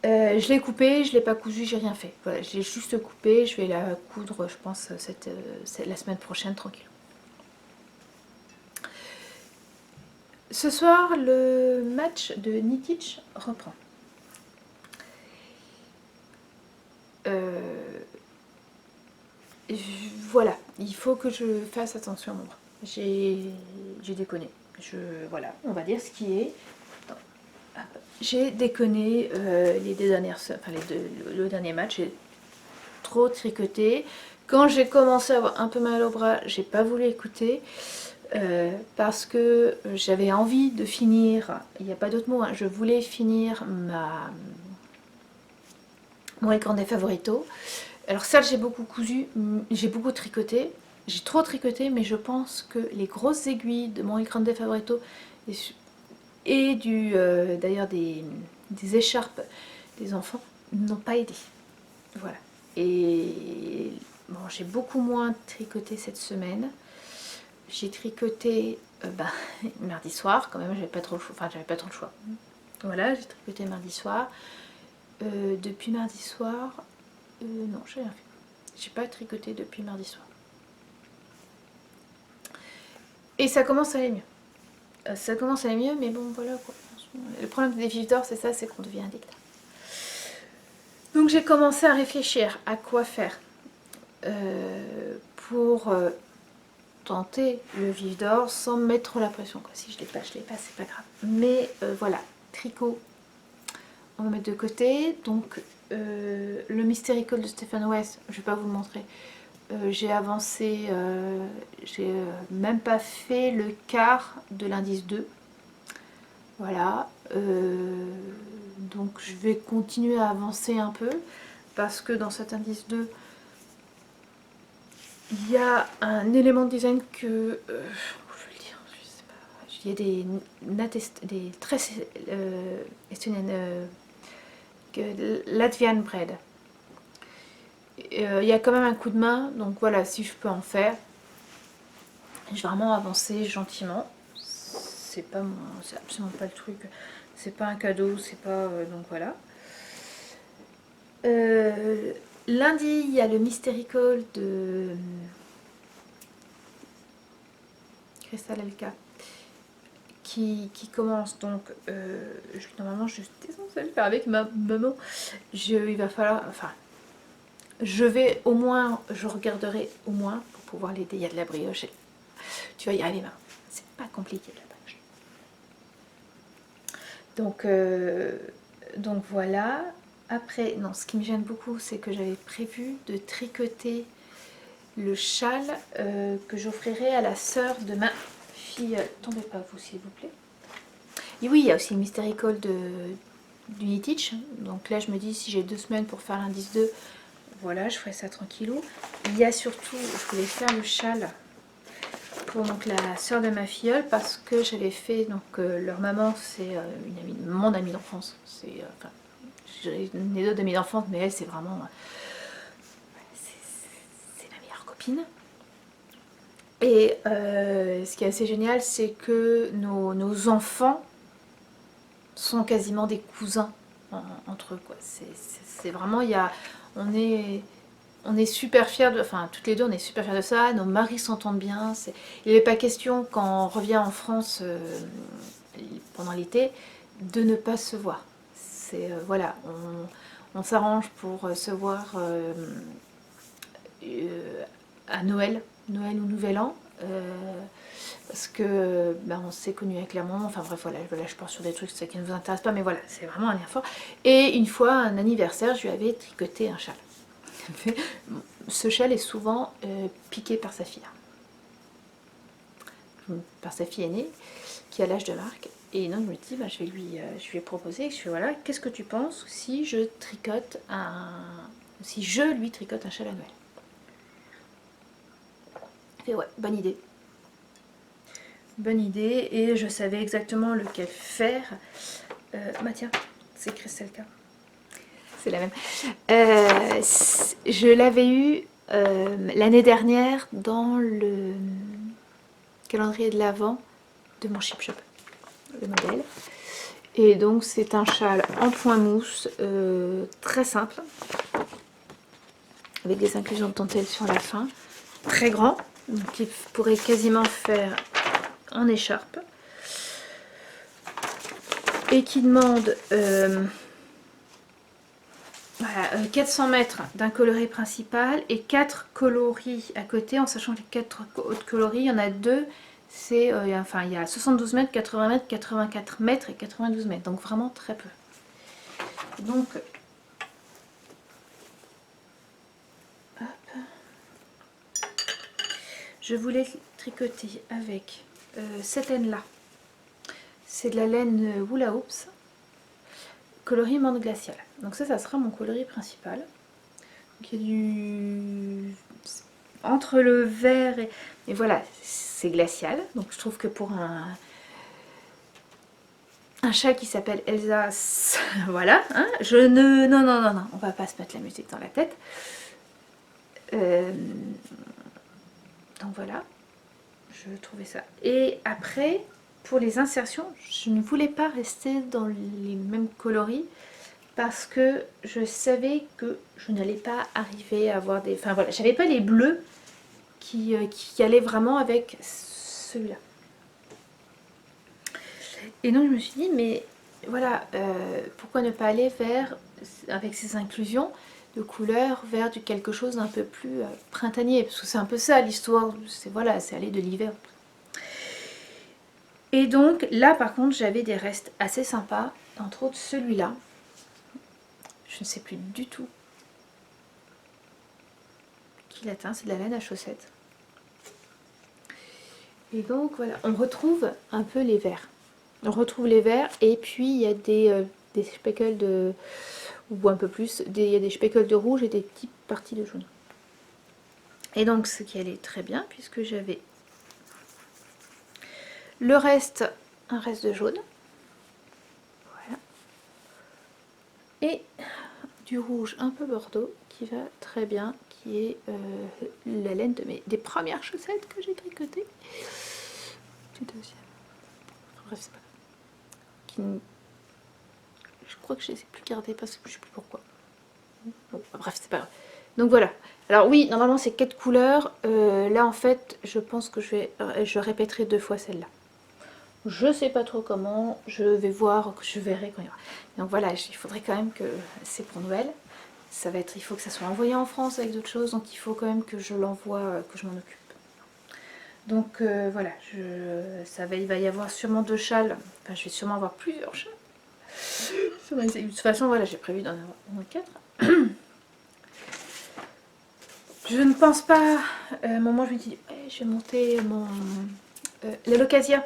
Je l'ai coupé, je ne l'ai pas cousu, j'ai rien fait. Voilà, je l'ai juste coupé, je vais la coudre, je pense, la semaine prochaine, tranquille. Ce soir, le match de Nikic reprend. Voilà, il faut que je fasse attention à mon bras. J'ai déconné. Voilà, on va dire ce qui est. J'ai déconné le dernier match, j'ai trop tricoté. Quand j'ai commencé à avoir un peu mal au bras, j'ai pas voulu écouter parce que j'avais envie de finir, il n'y a pas d'autre mot, hein, je voulais finir mon écran des favoritos. Alors certes j'ai beaucoup cousu, j'ai beaucoup tricoté, j'ai trop tricoté, mais je pense que les grosses aiguilles de mon écran des favoritos et d'ailleurs des écharpes des enfants n'ont pas aidé. Voilà. Et bon, j'ai beaucoup moins tricoté cette semaine. J'ai tricoté mardi soir, quand même, j'avais pas trop le choix. Voilà, j'ai tricoté mardi soir. Depuis mardi soir, non, j'ai rien fait. J'ai pas tricoté depuis mardi soir. Et ça commence à aller mieux. Ça commence à aller mieux, mais bon, voilà quoi. Le problème des vifs d'or, c'est ça, c'est qu'on devient addict. Donc j'ai commencé à réfléchir à quoi faire pour tenter le vif d'or sans me mettre trop la pression. Quoi. Si je l'ai pas, c'est pas grave. Mais voilà, tricot, on va mettre de côté. Donc le Mystery Call de Stephen West, je vais pas vous le montrer. J'ai avancé, j'ai même pas fait le quart de l'indice 2. Voilà. Donc je vais continuer à avancer un peu parce que dans cet indice 2, il y a un élément de design que, je vais le dire, je sais pas, il y a des tresses estoniennes, Latvian bread. Il y a quand même un coup de main, donc voilà, si je peux en faire, je vais vraiment avancer gentiment. C'est absolument pas le truc, c'est pas un cadeau, c'est pas, donc voilà. Lundi, il y a le Mystery Call de Crystal Elka qui commence. Donc, normalement, je suis censée le faire avec ma maman. Il va falloir. Enfin, je regarderai au moins pour pouvoir l'aider. Il y a de la brioche. Tu vas y arriver, maman. C'est pas compliqué la brioche. Donc voilà. Après, non, ce qui me gêne beaucoup, c'est que j'avais prévu de tricoter le châle que j'offrirai à la sœur de ma fille. Tombez pas vous, s'il vous plaît. Et oui, il y a aussi le Mystery Call du Knitich. Donc là, je me dis, si j'ai 2 semaines pour faire l'indice 2, voilà, je ferai ça tranquillou. Il y a surtout, je voulais faire le châle pour donc, la sœur de ma filleule parce que j'avais fait, donc leur maman c'est mon amie d'enfance. Enfin, j'ai les deux amies d'enfance, mais elle c'est vraiment... c'est ma meilleure copine. Et ce qui est assez génial, c'est que nos enfants sont quasiment des cousins entre eux, quoi. C'est vraiment, on est super fiers de, enfin toutes les deux on est super fiers de ça, nos maris s'entendent bien, il n'est pas question quand on revient en France pendant l'été de ne pas se voir. Voilà, on s'arrange pour se voir à Noël ou Nouvel An. Parce que on s'est connus avec la maman, enfin bref voilà, je pars sur des trucs qui ne vous intéressent pas, mais voilà, c'est vraiment un lien fort. Et une fois, un anniversaire, je lui avais tricoté un châle. Ce châle est souvent piqué par sa fille. Par sa fille aînée, qui a l'âge de Marc. Et donc je me dis, je vais lui proposer, je fais voilà, qu'est-ce que tu penses si je lui tricote un châle à Noël? Il fait ouais, bonne idée. Bonne idée, et je savais exactement lequel faire. Tiens, c'est Christelka. C'est la même. Je l'avais eu l'année dernière dans le calendrier de l'Avent de mon Chip Shop, le modèle. Et donc c'est un châle en point mousse, très simple, avec des inclusions de dentelle sur la fin, très grand, donc il pourrait quasiment faire en écharpe, et qui demande 400 mètres d'un coloris principal et 4 coloris à côté, en sachant que les 4 autres coloris, il y en a 2, il y a 72 mètres, 80 mètres, 84 mètres et 92 mètres, donc vraiment très peu. Donc, hop, je voulais tricoter avec cette laine-là. C'est de la laine Hula Hoops, coloris menthe glaciale. Donc ça sera mon coloris principal. Donc il y a du... entre le vert et voilà, c'est glacial. Donc je trouve que pour un chat qui s'appelle Elsa, voilà, hein, non, on va pas se mettre la musique dans la tête. Donc voilà, je trouvais ça. Et après, pour les insertions, je ne voulais pas rester dans les mêmes coloris parce que je savais que je n'allais pas arriver à avoir des... Enfin voilà, j'avais pas les bleus qui allaient vraiment avec celui-là. Et donc je me suis dit, mais voilà, pourquoi ne pas aller vers, avec ces inclusions de couleurs, vers du quelque chose d'un peu plus printanier, parce que c'est un peu ça l'histoire, voilà, c'est aller de l'hiver. Et donc là par contre j'avais des restes assez sympas, entre autres celui-là, je ne sais plus du tout qui l'atteint, c'est de la laine à chaussettes. Et donc voilà, on retrouve un peu les verts. On retrouve les verts et puis il y a des speckles de... ou un peu plus, il y a des speckles de rouge et des petites parties de jaune. Et donc ce qui allait très bien puisque j'avais le reste, un reste de jaune. Voilà. Et du rouge un peu bordeaux qui va très bien, qui est la laine des premières chaussettes que j'ai tricotées. Du deuxième. Bref, c'est pas grave. Je crois que je les ai plus gardées parce que je sais plus pourquoi. Bon, bref, c'est pas grave. Donc voilà. Alors oui, normalement c'est 4 couleurs. Là en fait, je pense que je répéterai 2 fois celle-là. Je sais pas trop comment, je vais voir, je verrai quand il y aura. Donc voilà, il faudrait quand même que c'est pour Noël. Il faut que ça soit envoyé en France avec d'autres choses, donc il faut quand même que je l'envoie, que je m'en occupe. Donc voilà, il va y avoir sûrement 2 châles, enfin je vais sûrement avoir plusieurs châles. De toute façon, voilà, j'ai prévu d'en avoir 4. Je ne pense pas, à un moment je me dis, je vais monter l'alocasia.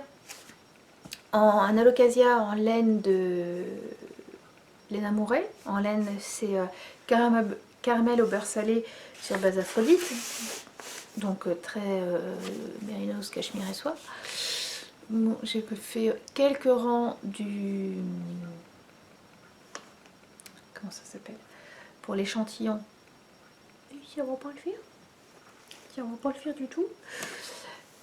Un alocasia en laine de laine amouret. En laine, c'est caramel au beurre salé sur base aphrodite. donc très mérinos, cachemire et soie. Bon, j'ai fait quelques rangs du... Comment ça s'appelle? Pour l'échantillon. Ici, on va pas le faire. Tiens, on va pas le faire du tout.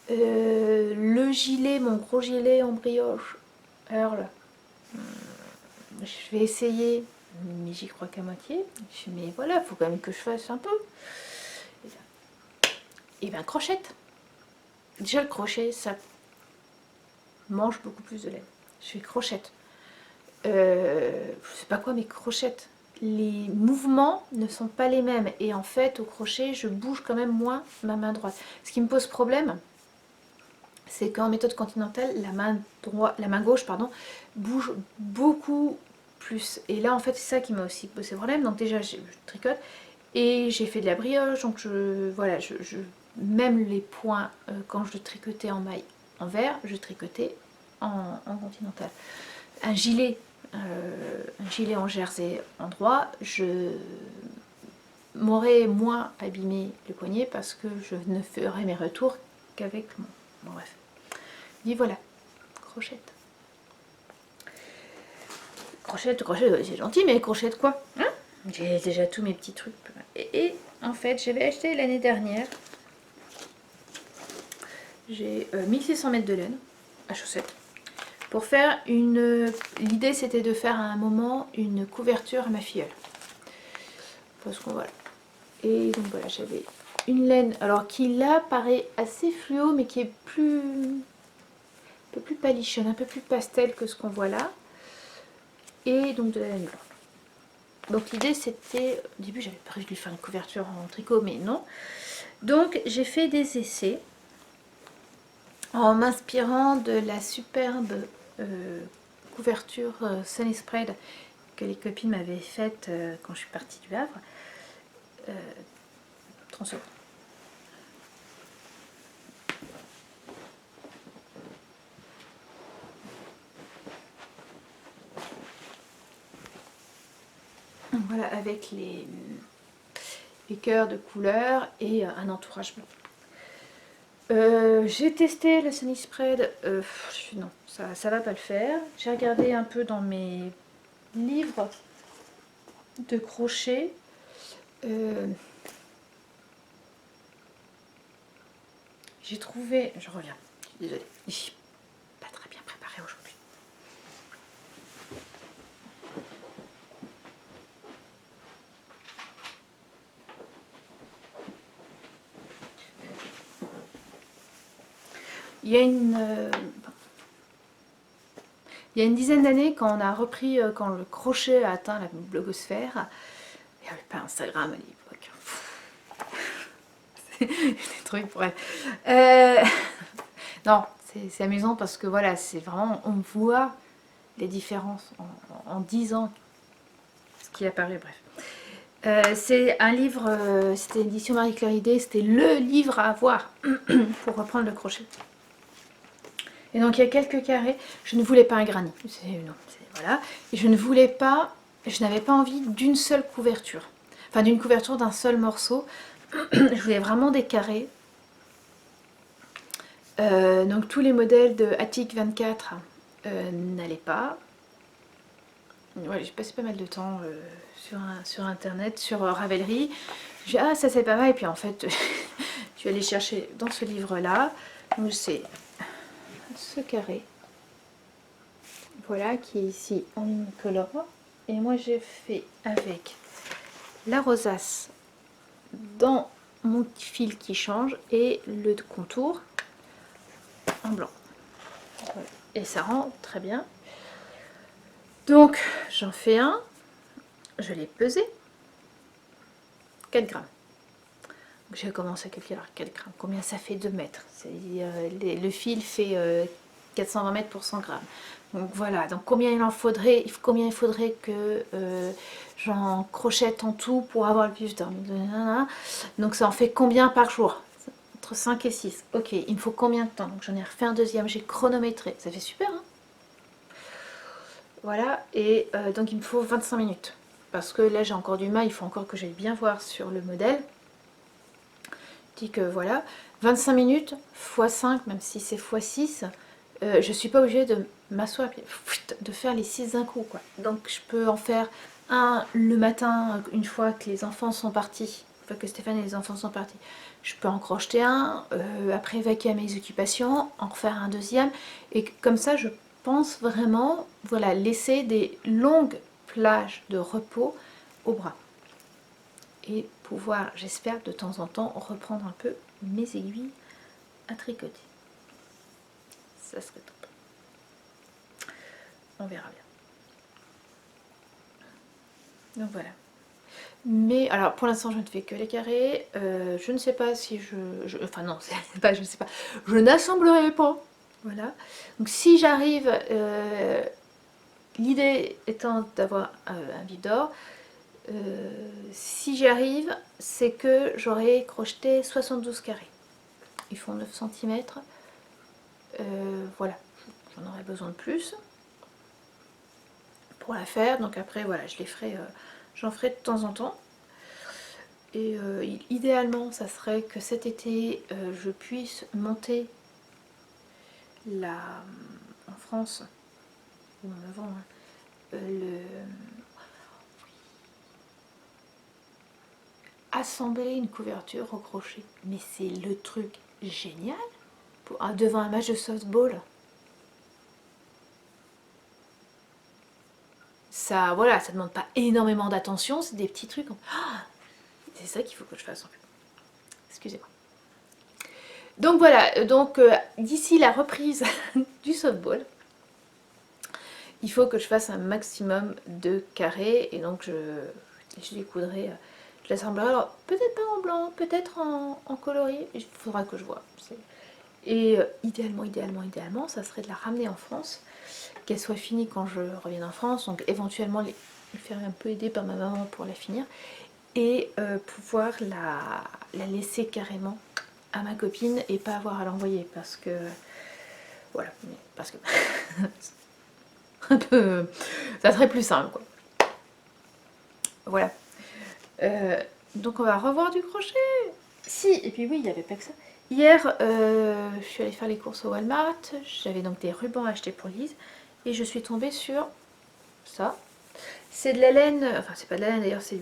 Le gilet, mon gros gilet en brioche. Alors là, je vais essayer, mais j'y crois qu'à moitié. Mais voilà, il faut quand même que je fasse un peu. Et ben crochette. Déjà le crochet, ça mange beaucoup plus de laine. Je fais crochette. Je sais pas quoi, mais crochette. Les mouvements ne sont pas les mêmes. Et en fait, au crochet, je bouge quand même moins ma main droite. Ce qui me pose problème, c'est qu'en méthode continentale, la main gauche pardon, bouge beaucoup plus. Et là, en fait, c'est ça qui m'a aussi posé problème. Donc déjà, je tricote et j'ai fait de la brioche. Donc voilà, même les points, quand je tricotais en maille en vert, je tricotais en continental. Un gilet en jersey en droit, je m'aurais moins abîmé le poignet parce que je ne ferais mes retours qu'avec mon... Bon, bref. Et voilà, crochette. Crochette, c'est gentil, mais crochette quoi, hein? J'ai déjà tous mes petits trucs. Et en fait, j'avais acheté l'année dernière, j'ai 1600 mètres de laine à chaussettes. Pour faire une... L'idée c'était de faire à un moment une couverture à ma filleule. Parce qu'on voilà. Et donc voilà, j'avais une laine, alors qui là paraît assez fluo, mais qui est plus... un peu plus palichonne, un peu plus pastel que ce qu'on voit là. Et donc de la laine blanche. Donc l'idée c'était, au début j'avais prévu de lui faire une couverture en tricot, mais non. Donc j'ai fait des essais en m'inspirant de la superbe couverture Sunny Spread que les copines m'avaient faite quand je suis partie du Havre. 30 secondes. Voilà, avec les cœurs de couleur et un entourage blanc. J'ai testé le Sunny Spread, non, ça va pas le faire. J'ai regardé un peu dans mes livres de crochet. J'ai trouvé, je reviens, je suis désolée, je suis pas très bien préparée aujourd'hui. Il y a une dizaine d'années, quand on a repris, quand le crochet a atteint la blogosphère, il n'y avait pas Instagram à l'époque. Des trucs pour elle. Non, c'est amusant parce que voilà, c'est vraiment, on voit les différences en 10 ans, ce qui est apparu, bref. C'est un livre, c'était l'édition Marie-Claire Idée, c'était le livre à avoir pour reprendre le crochet. Et donc il y a quelques carrés, je ne voulais pas un granit, voilà, et je ne voulais pas, je n'avais pas envie d'une seule couverture, enfin d'une couverture d'un seul morceau, je voulais vraiment des carrés. Donc tous les modèles de Attic 24 n'allaient pas. Ouais, j'ai passé pas mal de temps sur internet, sur Ravelry. J'ai dit ah ça c'est pas mal, et puis en fait je suis allée chercher dans ce livre là, donc c'est ce carré, voilà, qui est ici en unicolore, et moi j'ai fait avec la rosace dans mon petit fil qui change et le contour en blanc, voilà. Et ça rend très bien. Donc j'en fais un, je l'ai pesé, 4 grammes. J'ai commencé à calculer 4 grammes, combien ça fait 2 mètres. Le fil fait 420 mètres pour 100 grammes. Donc voilà, donc combien il faudrait que j'en crochette en tout pour avoir le pif d'or. Donc ça en fait combien par jour? Entre 5 et 6. Ok, il me faut combien de temps? Donc j'en ai refait un deuxième, j'ai chronométré. Ça fait super, hein? Voilà, et donc il me faut 25 minutes. Parce que là j'ai encore du mal, il faut encore que j'aille bien voir sur le modèle. dis que voilà, 25 minutes x 5, même si c'est x 6, je suis pas obligée de m'asseoir et de faire les 6 d'un coup, quoi. Donc je peux en faire un le matin, une fois que les enfants sont partis, une fois que Stéphane et les enfants sont partis. Je peux en crocheter un, après vaquer à mes occupations, en refaire un deuxième. Et comme ça, je pense vraiment, voilà, laisser des longues plages de repos au bras. Et pouvoir, j'espère, de temps en temps, reprendre un peu mes aiguilles à tricoter. Ça serait top. On verra bien. Donc voilà. Mais alors pour l'instant je ne fais que les carrés. Je ne sais pas si enfin non, c'est pas je ne sais pas. Je n'assemblerai pas. Voilà. Donc si j'arrive, l'idée étant d'avoir un vide d'or, si j'y arrive, c'est que j'aurai crocheté 72 carrés. Ils font 9 cm. Voilà. J'en aurai besoin de plus pour la faire. Donc après voilà, je les ferai, j'en ferai de temps en temps. Et idéalement, ça serait que cet été, je puisse monter en France, ou en avant, hein, assembler une couverture au crochet. Mais c'est le truc génial devant un match de softball. Ça, voilà, ça demande pas énormément d'attention, c'est des petits trucs. C'est ça qu'il faut que je fasse en fait. Excusez-moi. Donc voilà, donc d'ici la reprise du softball, il faut que je fasse un maximum de carrés et donc je les coudrai, je l'assemblerai, alors peut-être pas en blanc, peut-être en coloris, il faudra que je vois. Et idéalement, ça serait de la ramener en France, qu'elle soit finie quand je revienne en France, donc éventuellement les faire un peu aider par ma maman pour la finir, et pouvoir la laisser carrément à ma copine et pas avoir à l'envoyer parce que voilà, parce que un peu, ça serait plus simple quoi. Voilà. Donc on va revoir du crochet. Si, et puis oui, il n'y avait pas que ça. Hier, je suis allée faire les courses au Walmart. J'avais donc des rubans achetés pour Lise. Et je suis tombée sur ça. C'est de la laine, enfin c'est pas de la laine d'ailleurs, c'est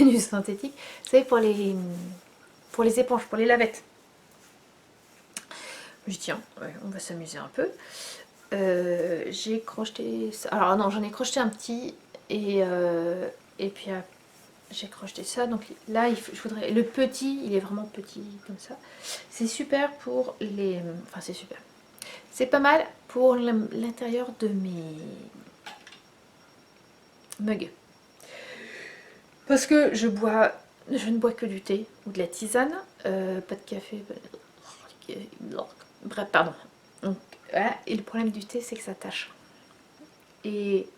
du synthétique. Vous savez, pour les éponges, pour les lavettes. Je dis tiens, ouais, on va s'amuser un peu. J'ai crocheté ça. Alors non, j'en ai crocheté un petit et puis j'ai crocheté ça. Donc là, je voudrais le petit, il est vraiment petit comme ça. C'est super pour les, enfin c'est super. C'est pas mal pour l'intérieur de mes mugs. Parce que je ne bois que du thé ou de la tisane, pas de café. Bref, pardon. Donc, voilà. Et le problème du thé, c'est que ça tâche. Et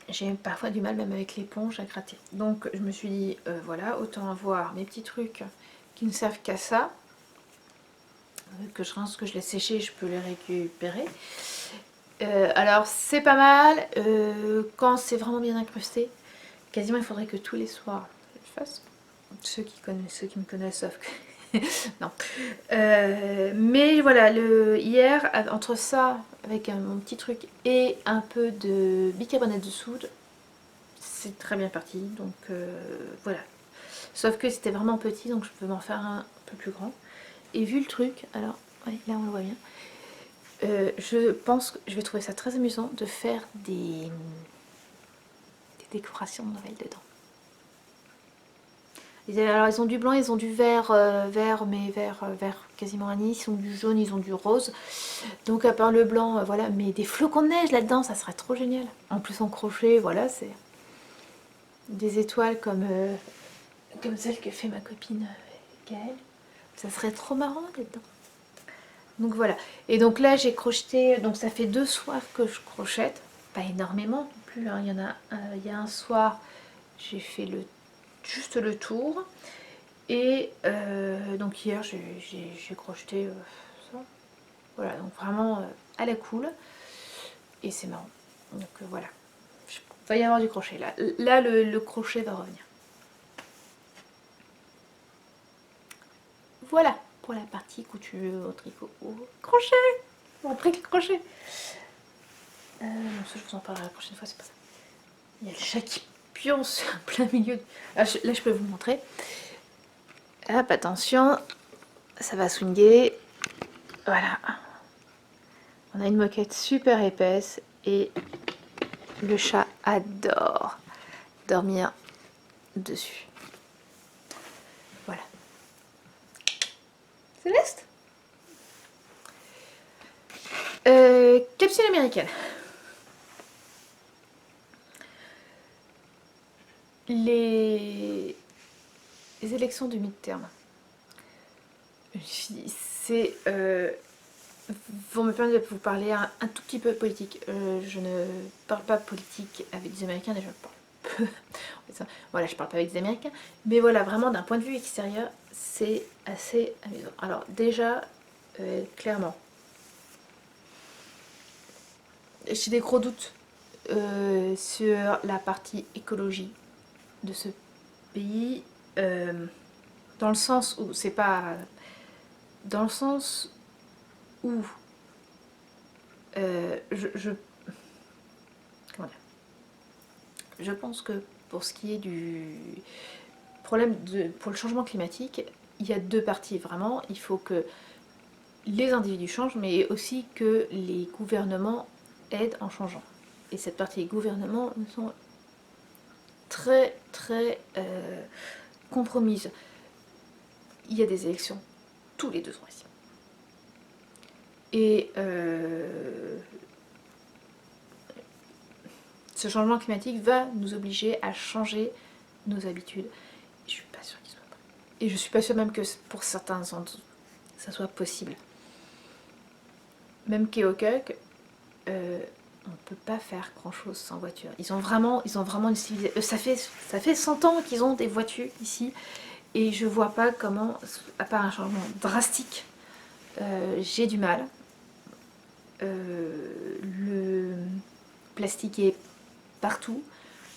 j'ai parfois du mal même avec l'éponge à gratter. Donc je me suis dit, voilà, autant avoir mes petits trucs qui ne servent qu'à ça, que je rince, que je laisse sécher, je peux les récupérer. Alors c'est pas mal, quand c'est vraiment bien incrusté, quasiment il faudrait que tous les soirs je le fasse. Ceux qui me connaissent savent que... non. Mais voilà, hier, entre ça, avec mon petit truc, et un peu de bicarbonate de soude, c'est très bien parti. Donc voilà. Sauf que c'était vraiment petit, donc je peux m'en faire un peu plus grand. Et vu le truc, alors, ouais, là on le voit bien, je pense que je vais trouver ça très amusant de faire des décorations de Noël dedans. Alors ils ont du blanc, ils ont du vert, mais vert quasiment anis, ils ont du jaune, ils ont du rose. Donc à part le blanc, voilà, mais des flocons de neige là-dedans, ça serait trop génial. En plus en crochet, voilà, c'est des étoiles comme celle que fait ma copine Gaëlle. Ça serait trop marrant là-dedans. Donc voilà. Et donc là j'ai crocheté, donc ça fait 2 soirs que je crochette. Pas énormément non plus, hein. Il y a un soir, j'ai fait juste le tour. Et donc hier j'ai crocheté ça. Voilà, donc vraiment à la cool. Et c'est marrant. Donc voilà. Il va y avoir du crochet là. Là le crochet va revenir. voilà pour la partie couture, au tricot, au crochet. Après le crochet. Ça, je vous en parlerai la prochaine fois, c'est pas ça. Il y a le chat qui pionce en plein milieu. Là, je peux vous montrer. Hop, attention, ça va swinguer. Voilà. On a une moquette super épaisse et le chat adore dormir dessus. Voilà. Céleste, capsule américaine. Les élections du mid-term. C'est vont me permettre de vous parler un tout petit peu politique. Je ne parle pas politique avec des Américains, déjà je parle peu. Voilà, je parle pas avec des Américains, mais voilà, vraiment d'un point de vue extérieur, c'est assez amusant. Alors déjà, clairement, j'ai des gros doutes sur la partie écologie de ce pays, dans le sens où c'est pas... Dans le sens où comment dire, je pense que pour ce qui est du problème pour le changement climatique, il y a deux parties vraiment. Il faut que les individus changent, mais aussi que les gouvernements aident en changeant. Et cette partie des gouvernements sont très compromises. Il y a des élections tous les 2 ans ici. Et ce changement climatique va nous obliger à changer nos habitudes. Je suis pas sûre qu'il soit prêt. Et je suis pas sûre même que pour certains ça soit possible. Même Keokuk, on peut pas faire grand chose sans voiture. Ils ont vraiment une civilisation. Ça fait 100 ans qu'ils ont des voitures ici. Et je vois pas comment, à part un changement drastique, j'ai du mal. Le plastique est partout.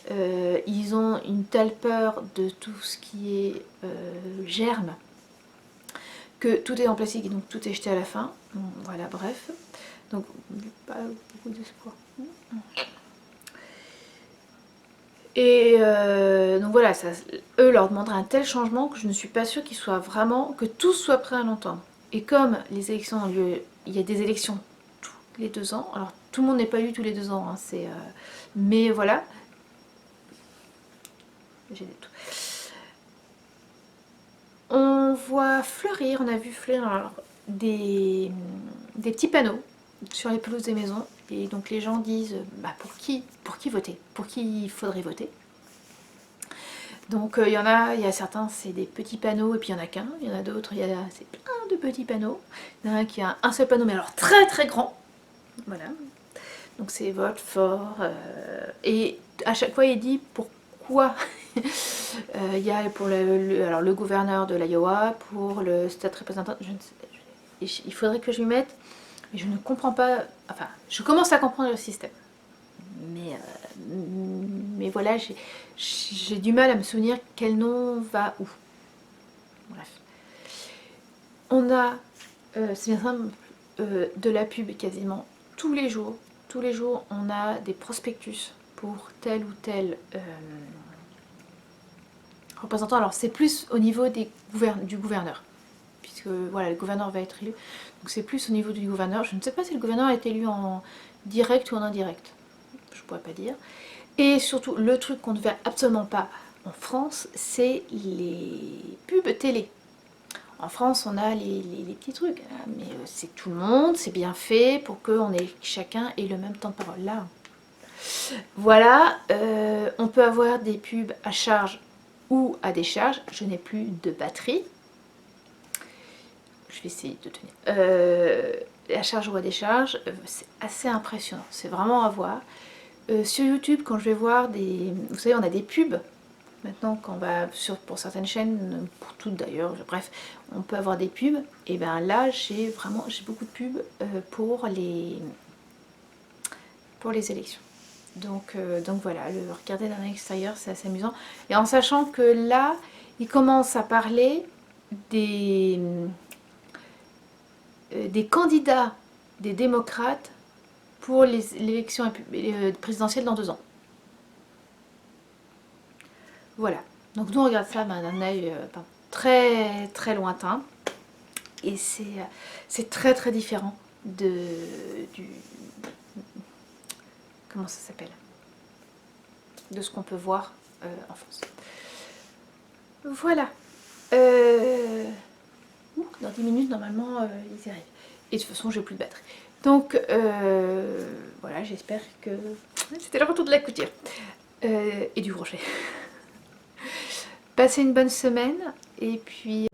Ils ont une telle peur de tout ce qui est germe que tout est en plastique et donc tout est jeté à la fin. Bon, voilà, bref. Donc, pas beaucoup d'espoir. Et donc voilà, ça, eux leur demanderaient un tel changement que je ne suis pas sûre qu'ils soient vraiment, que tous soient prêts à l'entendre. Et comme les élections ont lieu, il y a des élections tous les 2 ans, alors tout le monde n'est pas élu tous les 2 ans, hein, mais voilà, j'ai des doutes. On voit fleurir, on a vu fleurir alors, des petits panneaux sur les pelouses des maisons, et donc les gens disent bah, pour qui voter, pour qui il faudrait voter. Donc il y a certains c'est des petits panneaux et puis il y en a qu'un, il y en a d'autres c'est plein de petits panneaux. Il y en a un qui a un seul panneau mais alors très grand, voilà. Donc c'est vote fort et à chaque fois il dit pourquoi. Il y a pour le gouverneur de l'Iowa, pour le state représentant, je ne sais, il faudrait que je lui mette, mais je ne comprends pas, enfin je commence à comprendre le système. Mais voilà, j'ai du mal à me souvenir quel nom va où. Bref. On a, c'est bien simple, de la pub quasiment tous les jours. Tous les jours, on a des prospectus pour tel ou tel représentant. Alors c'est plus au niveau du gouverneur, puisque voilà, le gouverneur va être élu. Donc c'est plus au niveau du gouverneur. Je ne sais pas si le gouverneur est élu en direct ou en indirect. Je ne pourrais pas dire. Et surtout, le truc qu'on ne fait absolument pas en France, c'est les pubs télé. En France, on a les petits trucs, mais c'est tout le monde, c'est bien fait pour que chacun ait le même temps de parole. Là, voilà, on peut avoir des pubs à charge ou à décharge. Je n'ai plus de batterie. Je vais essayer de tenir. À charge ou à décharge, c'est assez impressionnant. C'est vraiment à voir. Sur YouTube, quand je vais voir vous savez, on a des pubs. Maintenant, quand on va pour certaines chaînes, pour toutes d'ailleurs, bref, on peut avoir des pubs. Et bien là, j'ai beaucoup de pubs pour les élections. Donc voilà, regarder d'un extérieur, c'est assez amusant. Et en sachant que là, ils commencent à parler des candidats des démocrates pour l'élection présidentielle dans 2 ans. Voilà. Donc nous on regarde ça d'un œil très très lointain. Et c'est très très différent du... Comment ça s'appelle? De ce qu'on peut voir en France. Voilà. Dans 10 minutes, normalement, ils y arrivent. Et de toute façon, j'ai plus de batterie. Donc, voilà, j'espère que... C'était le retour de la couture. Et du crochet. Passez une bonne semaine. Et puis...